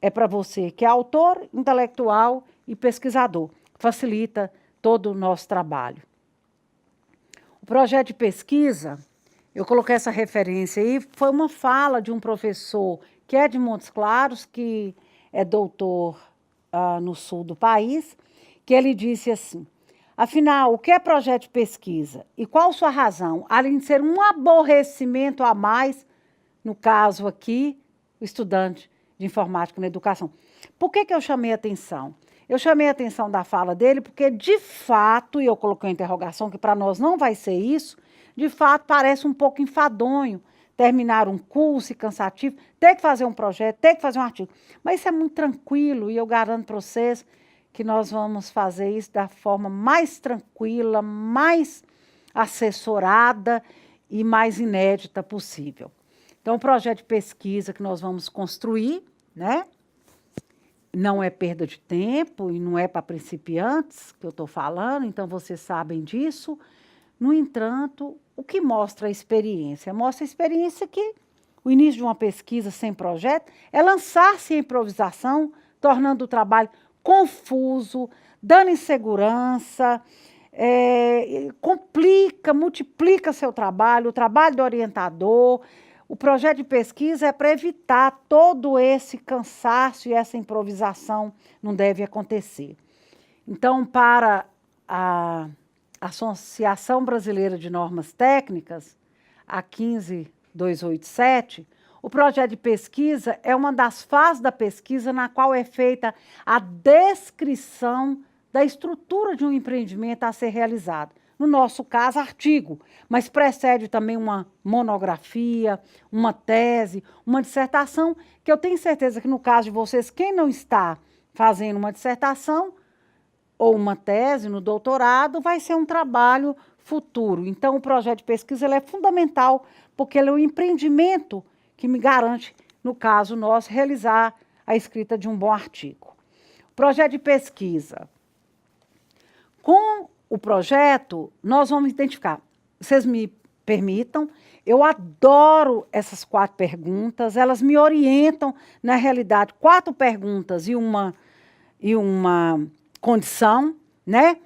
S1: é para você que é autor, intelectual e pesquisador. Facilita todo o nosso trabalho. O projeto de pesquisa, eu coloquei essa referência aí, foi uma fala de um professor que é de Montes Claros, que é doutor no sul do país, que ele disse assim: afinal, o que é projeto de pesquisa? E qual sua razão? Além de ser um aborrecimento a mais, no caso aqui, o estudante de informática na educação. Por que eu chamei a atenção? Eu chamei a atenção da fala dele porque, de fato, e eu coloquei uma interrogação que para nós não vai ser isso, de fato parece um pouco enfadonho terminar um curso e cansativo, ter que fazer um projeto, ter que fazer um artigo. Mas isso é muito tranquilo e eu garanto para vocês que nós vamos fazer isso da forma mais tranquila, mais assessorada e mais inédita possível. Então, o projeto de pesquisa que nós vamos construir, né? Não é perda de tempo e não é para principiantes que eu estou falando, então vocês sabem disso. No entanto, o que mostra a experiência? Mostra a experiência que o início de uma pesquisa sem projeto é lançar-se em improvisação, tornando o trabalho confuso, dando insegurança, complica, multiplica seu trabalho, o trabalho do orientador. O projeto de pesquisa é para evitar todo esse cansaço e essa improvisação não deve acontecer. Então, para a Associação Brasileira de Normas Técnicas, a 15287, o projeto de pesquisa é uma das fases da pesquisa na qual é feita a descrição da estrutura de um empreendimento a ser realizado. No nosso caso, artigo, mas precede também uma monografia, uma tese, uma dissertação, que eu tenho certeza que no caso de vocês, quem não está fazendo uma dissertação ou uma tese no doutorado, vai ser um trabalho futuro. Então, o projeto de pesquisa ele é fundamental, porque ele é um empreendimento que me garante, no caso nosso, realizar a escrita de um bom artigo. Projeto de pesquisa. Com o projeto, nós vamos identificar. Vocês me permitam, eu adoro essas 4 perguntas, elas me orientam, na realidade, 4 perguntas e uma condição, né?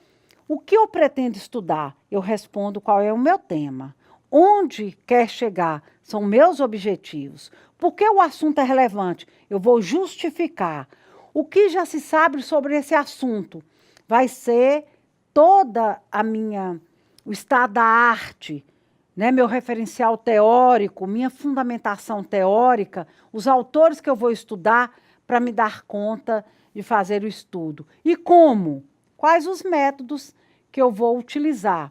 S1: O que eu pretendo estudar? Eu respondo qual é o meu tema. onde quer chegar, são meus objetivos. Por que o assunto é relevante? Eu vou justificar. O que já se sabe sobre esse assunto? Vai ser toda o estado da arte, né? Meu referencial teórico, minha fundamentação teórica, os autores que eu vou estudar para me dar conta de fazer o estudo. E como? Quais os métodos que eu vou utilizar?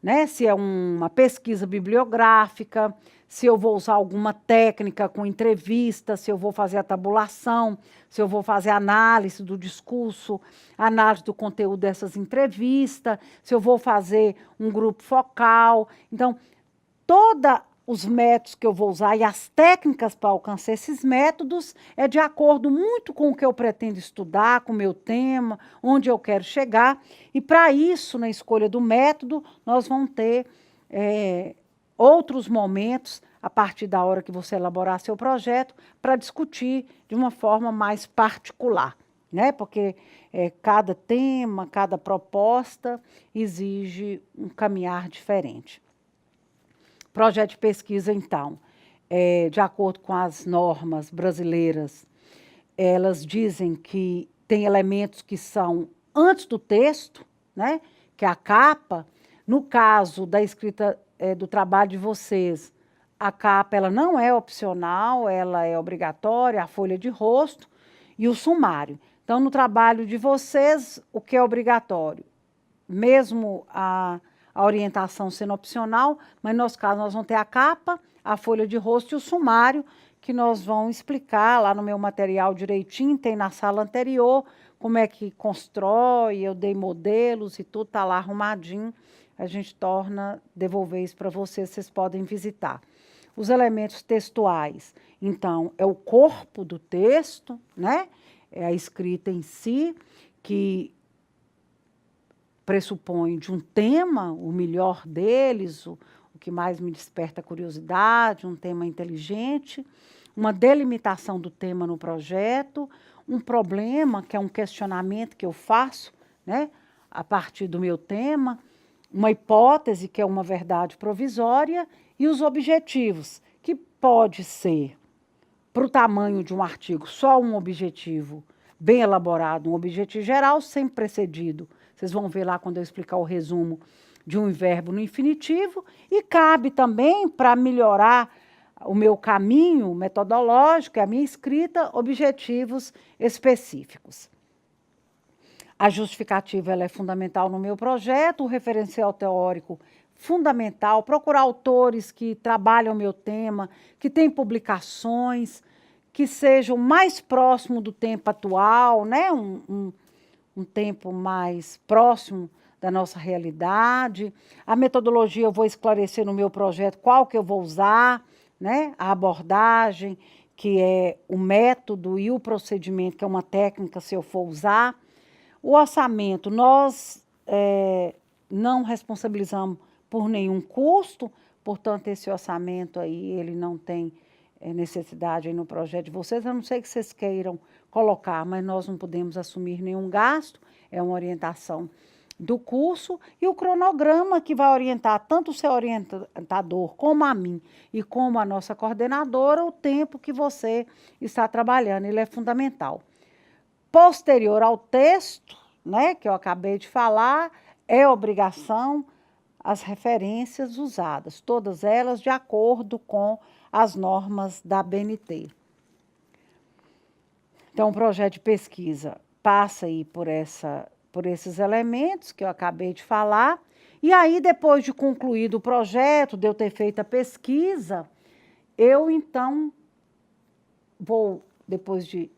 S1: Né? Se é uma pesquisa bibliográfica, se eu vou usar alguma técnica com entrevista, se eu vou fazer a tabulação, se eu vou fazer análise do discurso, análise do conteúdo dessas entrevistas, se eu vou fazer um grupo focal. Então, todos os métodos que eu vou usar e as técnicas para alcançar esses métodos é de acordo muito com o que eu pretendo estudar, com o meu tema, onde eu quero chegar. E para isso, na escolha do método, nós vamos ter outros momentos, a partir da hora que você elaborar seu projeto, para discutir de uma forma mais particular, né? Porque cada tema, cada proposta exige um caminhar diferente. Projeto de pesquisa, então, de acordo com as normas brasileiras, elas dizem que tem elementos que são antes do texto, né, que é a capa. No caso da escrita do trabalho de vocês, a capa ela não é opcional, ela é obrigatória, a folha de rosto e o sumário. Então, no trabalho de vocês, o que é obrigatório? Mesmo a orientação sendo opcional, mas no nosso caso nós vamos ter a capa, a folha de rosto e o sumário, que nós vamos explicar lá no meu material direitinho, tem na sala anterior, como é que constrói, eu dei modelos e tudo, está lá arrumadinho, a gente devolver isso para vocês, vocês podem visitar. Os elementos textuais, então, é o corpo do texto, né? É a escrita em si, que pressupõe de um tema, o melhor deles, o que mais me desperta curiosidade, um tema inteligente, uma delimitação do tema no projeto, um problema, que é um questionamento que eu faço, né, a partir do meu tema, uma hipótese, que é uma verdade provisória, e os objetivos, que pode ser, para o tamanho de um artigo, só um objetivo bem elaborado, um objetivo geral, sempre precedido. Vocês vão ver lá quando eu explicar o resumo de um verbo no infinitivo, e cabe também, para melhorar o meu caminho metodológico, a minha escrita, objetivos específicos. A justificativa ela é fundamental no meu projeto, o referencial teórico fundamental, procurar autores que trabalham o meu tema, que têm publicações, que sejam mais próximo do tempo atual, né? Um tempo mais próximo da nossa realidade. A metodologia eu vou esclarecer no meu projeto qual que eu vou usar, né? A abordagem, que é o método, e o procedimento, que é uma técnica, se eu for usar. O orçamento, nós não responsabilizamos por nenhum custo, portanto, esse orçamento aí, ele não tem necessidade aí no projeto de vocês, a não ser que vocês queiram colocar, mas nós não podemos assumir nenhum gasto, é uma orientação do curso, e o cronograma que vai orientar tanto o seu orientador, como a mim, e como a nossa coordenadora, o tempo que você está trabalhando, ele é fundamental. Posterior ao texto, né, que eu acabei de falar, é obrigação as referências usadas, todas elas de acordo com as normas da ABNT. Então, o projeto de pesquisa passa aí por esses elementos que eu acabei de falar, e aí, depois de concluído o projeto, de eu ter feito a pesquisa, eu, então, vou, depois de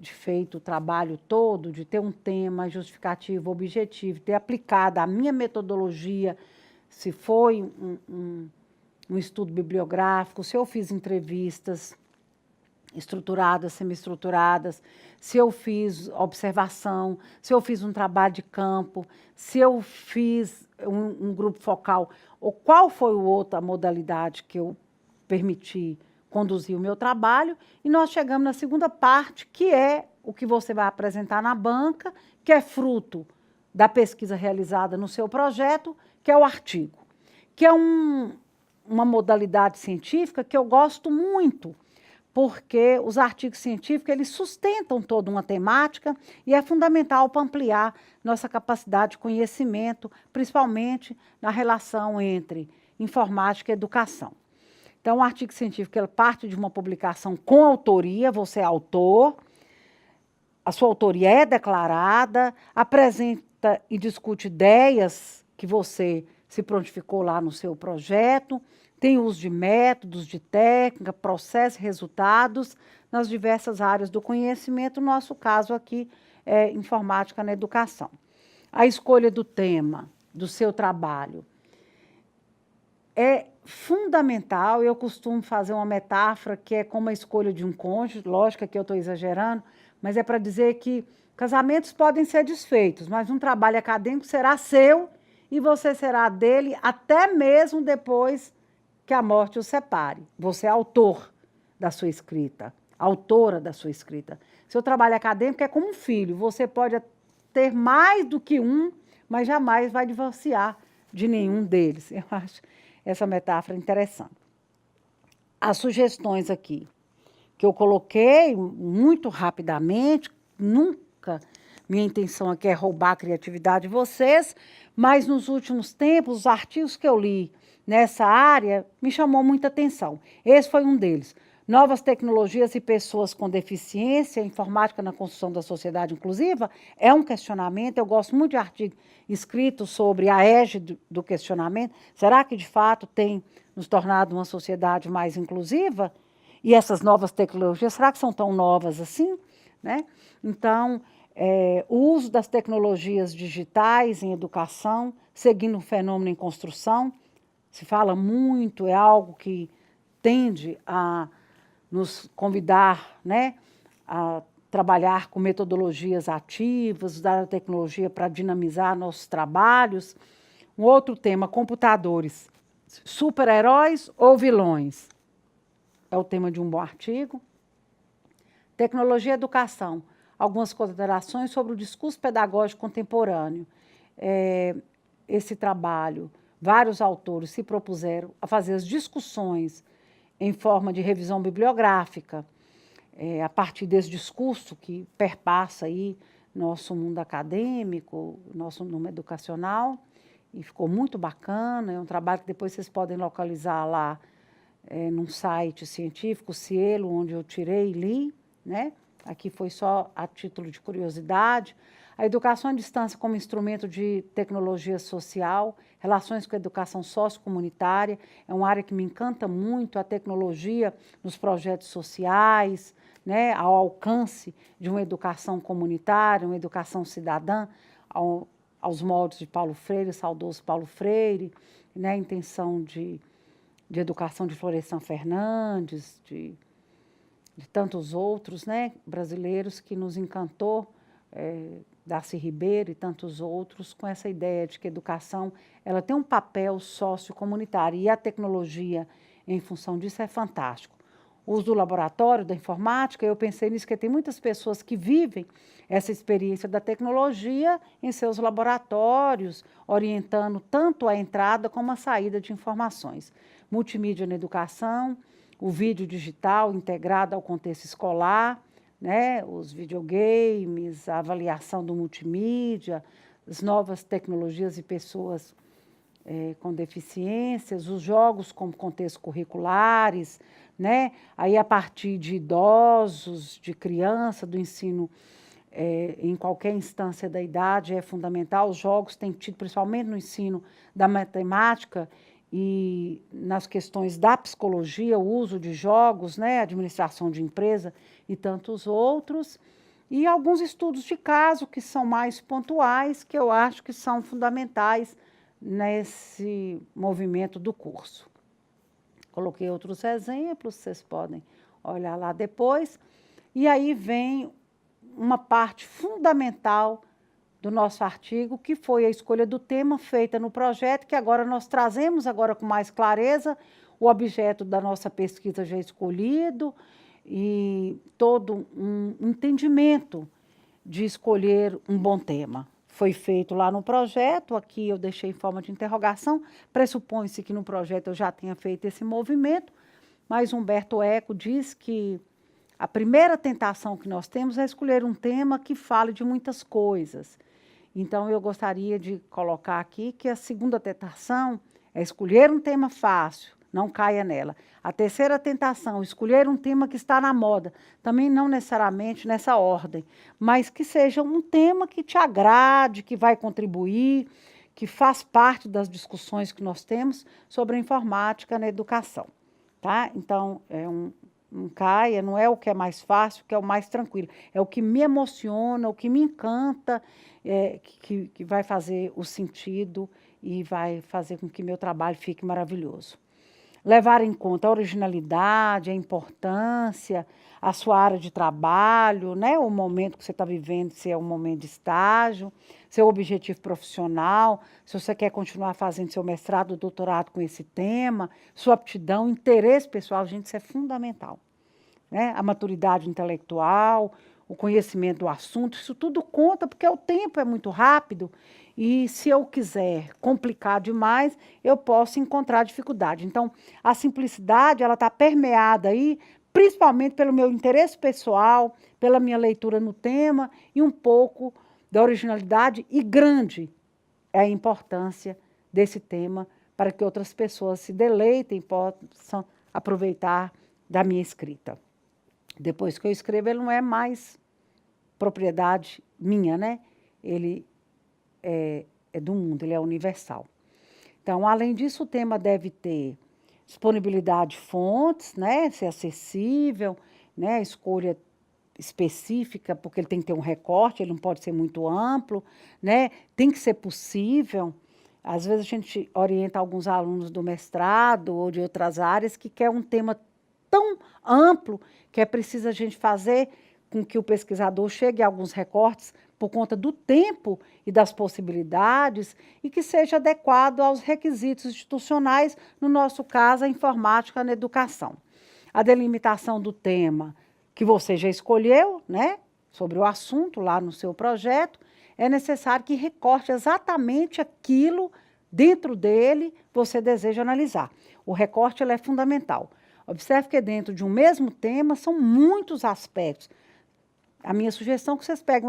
S1: feito o trabalho todo, de ter um tema justificativo, objetivo, ter aplicado a minha metodologia, se foi um estudo bibliográfico, se eu fiz entrevistas estruturadas, semi-estruturadas, se eu fiz observação, se eu fiz um trabalho de campo, se eu fiz um grupo focal, ou qual foi outra modalidade que eu permiti conduzir o meu trabalho, e nós chegamos na segunda parte, que é o que você vai apresentar na banca, que é fruto da pesquisa realizada no seu projeto, que é o artigo, que é uma modalidade científica que eu gosto muito, porque os artigos científicos eles sustentam toda uma temática e é fundamental para ampliar nossa capacidade de conhecimento, principalmente na relação entre informática e educação. Então, o artigo científico ele parte de uma publicação com autoria, você é autor, a sua autoria é declarada, apresenta e discute ideias que você se prontificou lá no seu projeto, tem uso de métodos, de técnica, processo e resultados nas diversas áreas do conhecimento, no nosso caso aqui é informática na educação. A escolha do tema do seu trabalho é fundamental, eu costumo fazer uma metáfora que é como a escolha de um cônjuge, lógico que eu estou exagerando, mas é para dizer que casamentos podem ser desfeitos, mas um trabalho acadêmico será seu e você será dele até mesmo depois que a morte o separe. Você é autor da sua escrita, autora da sua escrita. Seu trabalho acadêmico é como um filho, você pode ter mais do que um, mas jamais vai divorciar de nenhum deles. Eu acho essa metáfora interessante. As sugestões aqui, que eu coloquei muito rapidamente, nunca, minha intenção aqui é roubar a criatividade de vocês, mas nos últimos tempos, os artigos que eu li nessa área me chamou muita atenção. Esse foi um deles. Novas tecnologias e pessoas com deficiência, informática na construção da sociedade inclusiva, é um questionamento. Eu gosto muito de artigo escrito sobre a égide do questionamento. Será que, de fato, tem nos tornado uma sociedade mais inclusiva? E essas novas tecnologias, será que são tão novas assim? Né? Então, o uso das tecnologias digitais em educação, seguindo um fenômeno em construção, se fala muito, é algo que tende a nos convidar, né, a trabalhar com metodologias ativas, usar a tecnologia para dinamizar nossos trabalhos. Um outro tema, computadores. Super-heróis ou vilões? É o tema de um bom artigo. Tecnologia e educação. Algumas considerações sobre o discurso pedagógico contemporâneo. Esse trabalho, vários autores se propuseram a fazer as discussões em forma de revisão bibliográfica, a partir desse discurso que perpassa aí nosso mundo acadêmico, nosso mundo educacional, e ficou muito bacana. É um trabalho que depois vocês podem localizar lá num site científico, Cielo, onde eu tirei e li, né? Aqui foi só a título de curiosidade. A educação à distância como instrumento de tecnologia social, relações com a educação sociocomunitária, é uma área que me encanta muito, a tecnologia nos projetos sociais, né, ao alcance de uma educação comunitária, uma educação cidadã, aos moldes de Paulo Freire, saudoso Paulo Freire, né, a intenção de educação de Florestan Fernandes, de tantos outros, né, brasileiros que nos encantou, Darcy Ribeiro e tantos outros, com essa ideia de que a educação ela tem um papel sociocomunitário e a tecnologia, em função disso, é fantástico. O uso do laboratório, da informática, eu pensei nisso, que tem muitas pessoas que vivem essa experiência da tecnologia em seus laboratórios, orientando tanto a entrada como a saída de informações. Multimídia na educação, o vídeo digital integrado ao contexto escolar, né, os videogames, a avaliação do multimídia, as novas tecnologias e pessoas com deficiências, os jogos como contextos curriculares, né, aí a partir de idosos, de criança, do ensino em qualquer instância da idade é fundamental. Os jogos têm tido, principalmente no ensino da matemática e nas questões da psicologia, o uso de jogos, né, administração de empresa e tantos outros, e alguns estudos de caso que são mais pontuais, que eu acho que são fundamentais nesse movimento do curso. Coloquei outros exemplos, vocês podem olhar lá depois, e aí vem uma parte fundamental do nosso artigo, que foi a escolha do tema feita no projeto, que agora nós trazemos agora com mais clareza o objeto da nossa pesquisa já escolhido e todo um entendimento de escolher um bom tema. foi feito lá no projeto, aqui eu deixei em forma de interrogação, pressupõe-se que no projeto eu já tenha feito esse movimento, mas Humberto Eco diz que a primeira tentação que nós temos é escolher um tema que fale de muitas coisas. Então, eu gostaria de colocar aqui que a segunda tentação é escolher um tema fácil, não caia nela. A terceira tentação, escolher um tema que está na moda, também não necessariamente nessa ordem, mas que seja um tema que te agrade, que vai contribuir, que faz parte das discussões que nós temos sobre a informática na educação. Tá? Então, não caia, não é o que é mais fácil, que é o mais tranquilo. É o que me emociona, o que me encanta, que vai fazer o sentido e vai fazer com que meu trabalho fique maravilhoso. Levar em conta a originalidade, a importância, a sua área de trabalho, né? O momento que você está vivendo, se é um momento de estágio, seu objetivo profissional, se você quer continuar fazendo seu mestrado, doutorado com esse tema, sua aptidão, interesse pessoal, gente, isso é fundamental. Né? A maturidade intelectual, o conhecimento do assunto, isso tudo conta, porque o tempo é muito rápido e se eu quiser complicar demais, eu posso encontrar dificuldade. Então, a simplicidade, ela está permeada aí, principalmente pelo meu interesse pessoal, pela minha leitura no tema e um pouco da originalidade e grande é a importância desse tema para que outras pessoas se deleitem e possam aproveitar da minha escrita. Depois que eu escrevo, ele não é mais propriedade minha, né? Ele é do mundo, ele é universal. Então, além disso, o tema deve ter disponibilidade de fontes, né? Ser acessível, né? Escolha específica, porque ele tem que ter um recorte, ele não pode ser muito amplo, né? Tem que ser possível. Às vezes a gente orienta alguns alunos do mestrado ou de outras áreas que quer um tema tão amplo que é preciso a gente fazer com que o pesquisador chegue a alguns recortes por conta do tempo e das possibilidades e que seja adequado aos requisitos institucionais, no nosso caso, a informática na educação. A delimitação do tema que você já escolheu, né, sobre o assunto lá no seu projeto, é necessário que recorte exatamente aquilo dentro dele você deseja analisar. O recorte ele é fundamental. Observe que dentro de um mesmo tema são muitos aspectos. A minha sugestão é que vocês peguem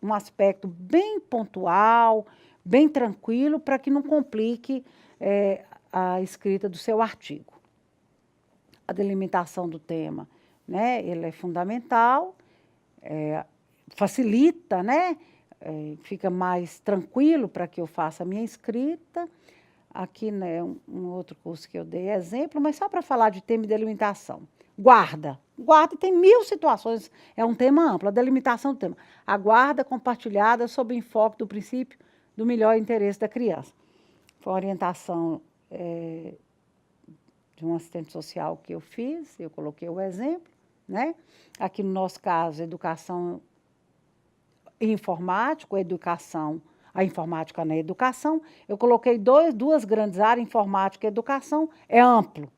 S1: um aspecto bem pontual, bem tranquilo, para que não complique a escrita do seu artigo. A delimitação do tema, né, ele é fundamental, facilita, né, fica mais tranquilo para que eu faça a minha escrita. Aqui, né, um outro curso que eu dei exemplo, mas só para falar de tema e delimitação. Guarda. Guarda tem 1000 situações, é um tema amplo, a delimitação do tema. A guarda compartilhada sob o enfoque do princípio do melhor interesse da criança. Foi uma orientação de um assistente social que eu fiz, eu coloquei o exemplo, né? Aqui no nosso caso, educação e informática, a informática na educação, eu coloquei duas grandes áreas, informática e educação, é amplo,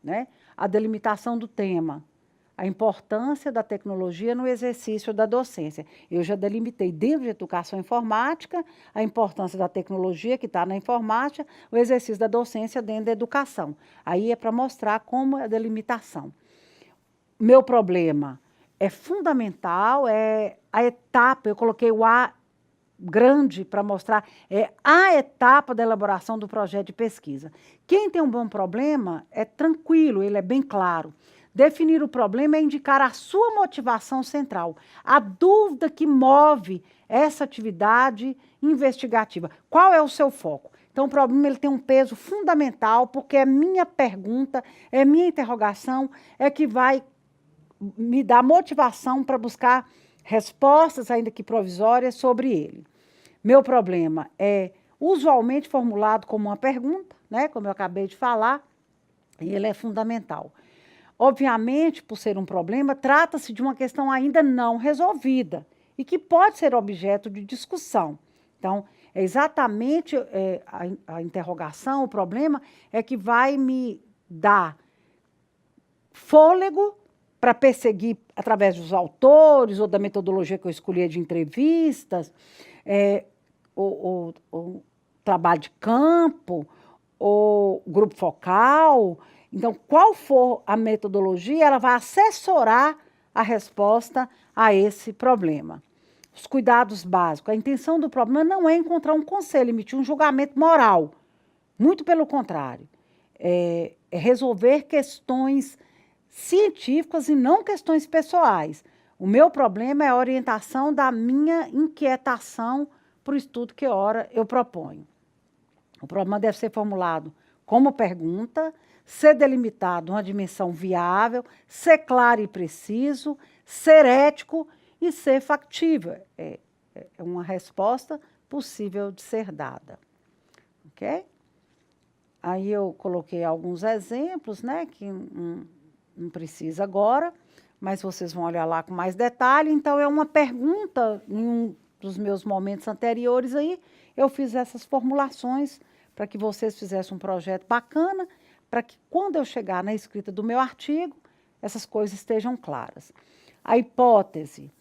S1: né? A delimitação do tema, a importância da tecnologia no exercício da docência. Eu já delimitei dentro de educação informática a importância da tecnologia que está na informática, o exercício da docência dentro da educação. Aí é para mostrar como é a delimitação. Meu problema é fundamental, é a etapa, eu coloquei o A grande para mostrar, é a etapa da elaboração do projeto de pesquisa. Quem tem um bom problema é tranquilo, ele é bem claro. Definir o problema é indicar a sua motivação central, a dúvida que move essa atividade investigativa. Qual é o seu foco? Então, o problema ele tem um peso fundamental, porque é minha pergunta, é minha interrogação, é que vai me dar motivação para buscar respostas, ainda que provisórias, sobre ele. Meu problema é usualmente formulado como uma pergunta, né, como eu acabei de falar, e ele é fundamental. Obviamente, por ser um problema, trata-se de uma questão ainda não resolvida e que pode ser objeto de discussão. Então, é exatamente a interrogação, o problema, é que vai me dar fôlego para perseguir através dos autores ou da metodologia que eu escolhi de entrevistas, o trabalho de campo, o grupo focal. Então, qual for a metodologia, ela vai assessorar a resposta a esse problema. Os cuidados básicos. A intenção do problema não é encontrar um conselho, emitir um julgamento moral. Muito pelo contrário. É resolver questões científicas e não questões pessoais. O meu problema é a orientação da minha inquietação para o estudo que, ora, eu proponho. O problema deve ser formulado como pergunta, ser delimitado uma dimensão viável, ser claro e preciso, ser ético e ser factível. É uma resposta possível de ser dada. Ok? Aí eu coloquei alguns exemplos, né, que não precisa agora, mas vocês vão olhar lá com mais detalhe. Então, é uma pergunta, em um dos meus momentos anteriores aí, eu fiz essas formulações para que vocês fizessem um projeto bacana, para que quando eu chegar na escrita do meu artigo, essas coisas estejam claras. A hipótese,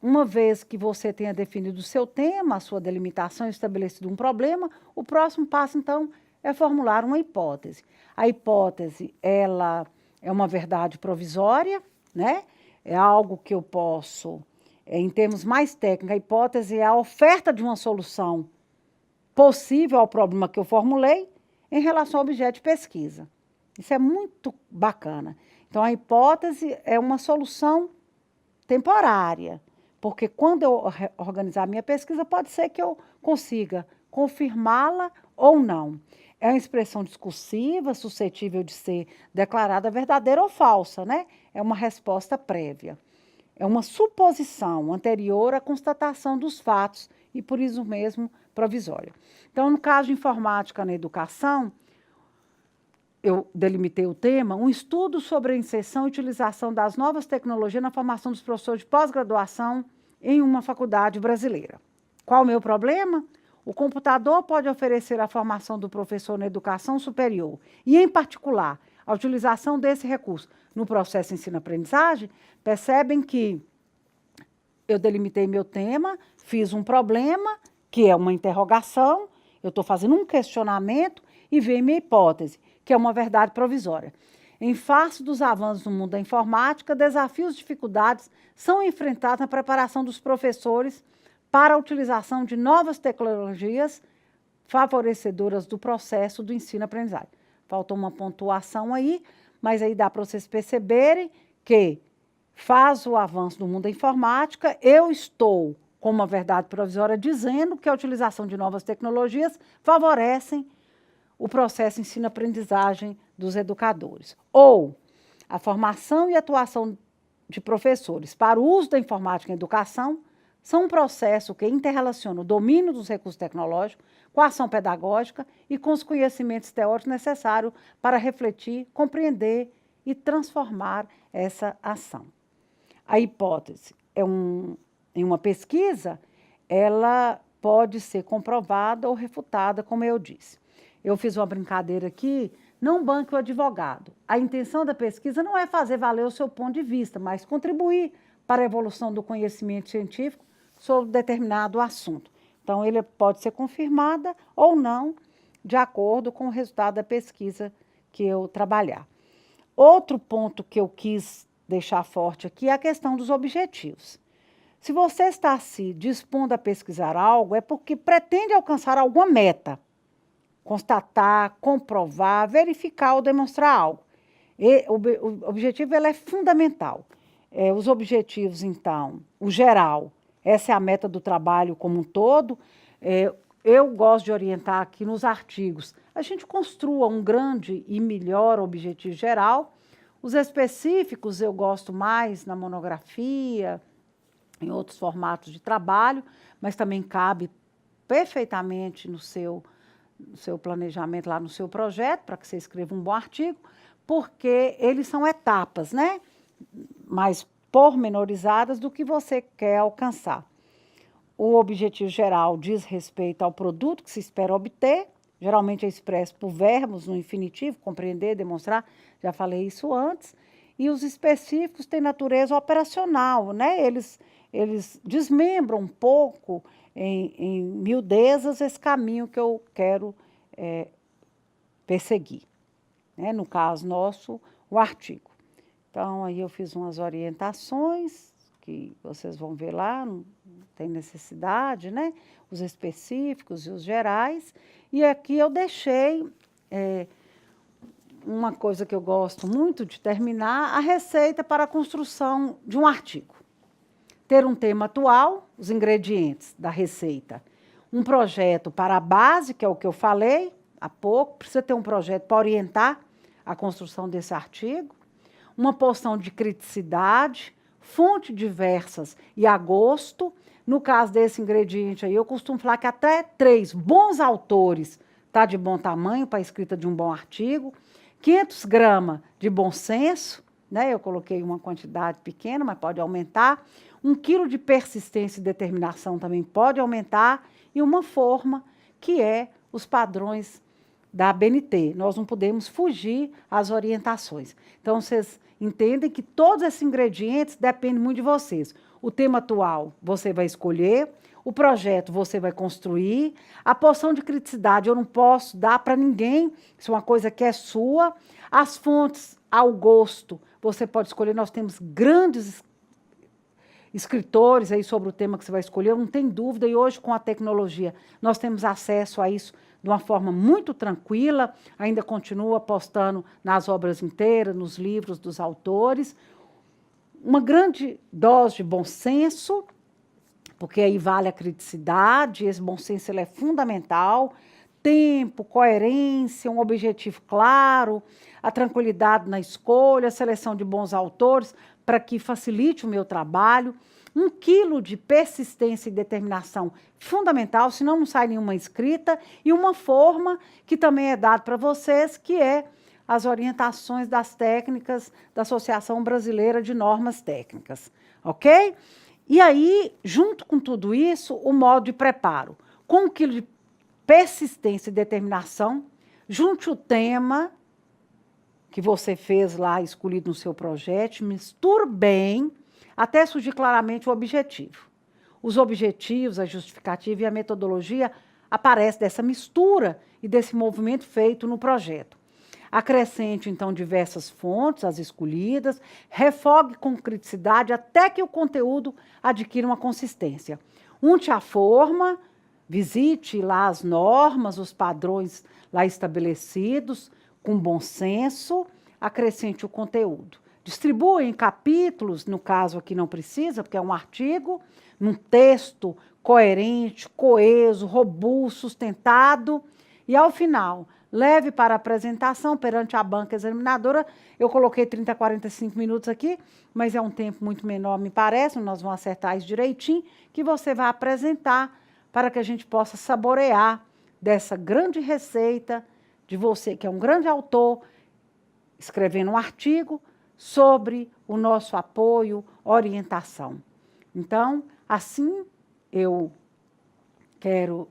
S1: uma vez que você tenha definido o seu tema, a sua delimitação, estabelecido um problema, o próximo passo, então, é formular uma hipótese. A hipótese, ela é uma verdade provisória, né? É algo que eu posso, em termos mais técnicos, a hipótese é a oferta de uma solução possível ao problema que eu formulei em relação ao objeto de pesquisa. Isso é muito bacana. Então, a hipótese é uma solução temporária, porque quando eu organizar a minha pesquisa, pode ser que eu consiga confirmá-la ou não. É uma expressão discursiva, suscetível de ser declarada verdadeira ou falsa, né? É uma resposta prévia. É uma suposição anterior à constatação dos fatos e, por isso mesmo, provisória. Então, no caso de informática na educação, eu delimitei o tema, um estudo sobre a inserção e utilização das novas tecnologias na formação dos professores de pós-graduação em uma faculdade brasileira. Qual o meu problema? O computador pode oferecer a formação do professor na educação superior e, em particular, a utilização desse recurso no processo de ensino-aprendizagem. Percebem que eu delimitei meu tema, fiz um problema, que é uma interrogação, eu estou fazendo um questionamento e veio minha hipótese, que é uma verdade provisória. Em face dos avanços no mundo da informática, desafios e dificuldades são enfrentados na preparação dos professores para a utilização de novas tecnologias favorecedoras do processo do ensino-aprendizagem. Faltou uma pontuação aí, mas aí dá para vocês perceberem que faz o avanço do mundo da informática, eu estou com uma verdade provisória dizendo que a utilização de novas tecnologias favorecem o processo de ensino-aprendizagem dos educadores. Ou a formação e atuação de professores para o uso da informática em educação são um processo que interrelaciona o domínio dos recursos tecnológicos com a ação pedagógica e com os conhecimentos teóricos necessários para refletir, compreender e transformar essa ação. A hipótese em uma pesquisa, ela pode ser comprovada ou refutada, como eu disse. Eu fiz uma brincadeira aqui, não banque o advogado. A intenção da pesquisa não é fazer valer o seu ponto de vista, mas contribuir para a evolução do conhecimento científico sobre determinado assunto. Então, ele pode ser confirmada ou não, de acordo com o resultado da pesquisa que eu trabalhar. Outro ponto que eu quis deixar forte aqui é a questão dos objetivos. Se você está se dispondo a pesquisar algo, é porque pretende alcançar alguma meta. Constatar, comprovar, verificar ou demonstrar algo. E o objetivo ele é fundamental. Os objetivos, então, o geral, essa é a meta do trabalho como um todo. Eu gosto de orientar aqui nos artigos. A gente construa um grande e melhor objetivo geral. Os específicos eu gosto mais na monografia, em outros formatos de trabalho, mas também cabe perfeitamente no seu planejamento, lá no seu projeto, para que você escreva um bom artigo, porque eles são etapas, né? Mais pormenorizadas do que você quer alcançar. O objetivo geral diz respeito ao produto que se espera obter, geralmente é expresso por verbos no infinitivo, compreender, demonstrar, já falei isso antes, e os específicos têm natureza operacional, né? Eles eles desmembram um pouco em miudezas esse caminho que eu quero perseguir, né? No caso nosso, o artigo. Então, aí eu fiz umas orientações, que vocês vão ver lá, não tem necessidade, né? Os específicos e os gerais. E aqui eu deixei uma coisa que eu gosto muito de terminar, a receita para a construção de um artigo. Ter um tema atual, os ingredientes da receita. Um projeto para a base, que é o que eu falei há pouco, precisa ter um projeto para orientar a construção desse artigo. Uma porção de criticidade, fontes diversas e a gosto. No caso desse ingrediente aí, eu costumo falar que até 3 bons autores está de bom tamanho para a escrita de um bom artigo. 500 gramas de bom senso, né? Eu coloquei uma quantidade pequena, mas pode aumentar. 1 quilo de persistência e determinação também pode aumentar. E uma forma que é os padrões da ABNT. Nós não podemos fugir às orientações. Então, vocês entendem que todos esses ingredientes dependem muito de vocês. O tema atual você vai escolher, o projeto você vai construir, a porção de criticidade eu não posso dar para ninguém, isso é uma coisa que é sua. As fontes ao gosto você pode escolher, nós temos grandes escritores aí sobre o tema que você vai escolher, não tem dúvida, e hoje com a tecnologia nós temos acesso a isso de uma forma muito tranquila, ainda continuo apostando nas obras inteiras, nos livros dos autores. Uma grande dose de bom senso, porque aí vale a criticidade, esse bom senso ele é fundamental. Tempo, coerência, um objetivo claro, a tranquilidade na escolha, a seleção de bons autores, para que facilite o meu trabalho. 1 quilo de persistência e determinação fundamental, senão não sai nenhuma escrita, e uma forma que também é dada para vocês, que é as orientações das técnicas da Associação Brasileira de Normas Técnicas, ok? E aí, junto com tudo isso, o modo de preparo. Com 1 quilo de persistência e determinação, junte o tema que você fez lá, escolhido no seu projeto, misture bem, até surgir claramente o objetivo. Os objetivos, a justificativa e a metodologia aparecem dessa mistura e desse movimento feito no projeto. Acrescente, então, diversas fontes, as escolhidas, refogue com criticidade até que o conteúdo adquira uma consistência. Unte a forma, visite lá as normas, os padrões lá estabelecidos, com bom senso, acrescente o conteúdo. Distribua em capítulos, no caso aqui não precisa, porque é um artigo, num texto coerente, coeso, robusto, sustentado, e ao final, leve para apresentação perante a banca examinadora. Eu coloquei 30 a 45 minutos aqui, mas é um tempo muito menor, me parece, nós vamos acertar isso direitinho, que você vai apresentar para que a gente possa saborear dessa grande receita de você, que é um grande autor, escrevendo um artigo sobre o nosso apoio, orientação. Então, assim, eu quero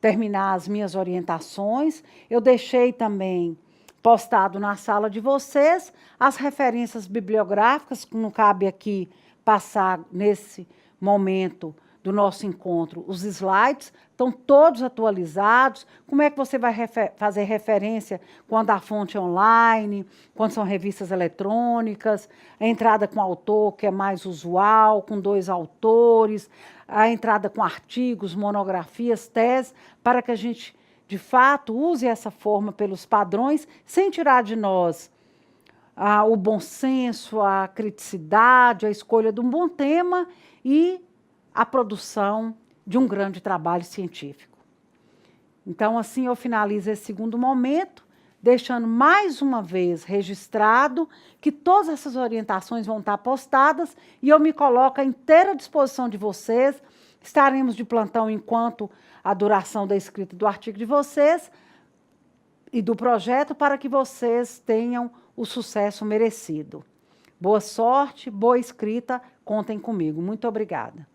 S1: terminar as minhas orientações. Eu deixei também postado na sala de vocês as referências bibliográficas, que não cabe aqui passar nesse momento do nosso encontro. Os slides estão todos atualizados. Como é que você vai fazer referência quando a fonte é online, quando são revistas eletrônicas, a entrada com autor, que é mais usual, com 2 autores, a entrada com artigos, monografias, teses, para que a gente, de fato, use essa forma pelos padrões, sem tirar de nós o bom senso, a criticidade, a escolha de um bom tema e a produção de um grande trabalho científico. Então, assim, eu finalizo esse segundo momento, deixando mais uma vez registrado que todas essas orientações vão estar postadas e eu me coloco à inteira disposição de vocês. Estaremos de plantão enquanto a duração da escrita do artigo de vocês e do projeto para que vocês tenham o sucesso merecido. Boa sorte, boa escrita, contem comigo. Muito obrigada.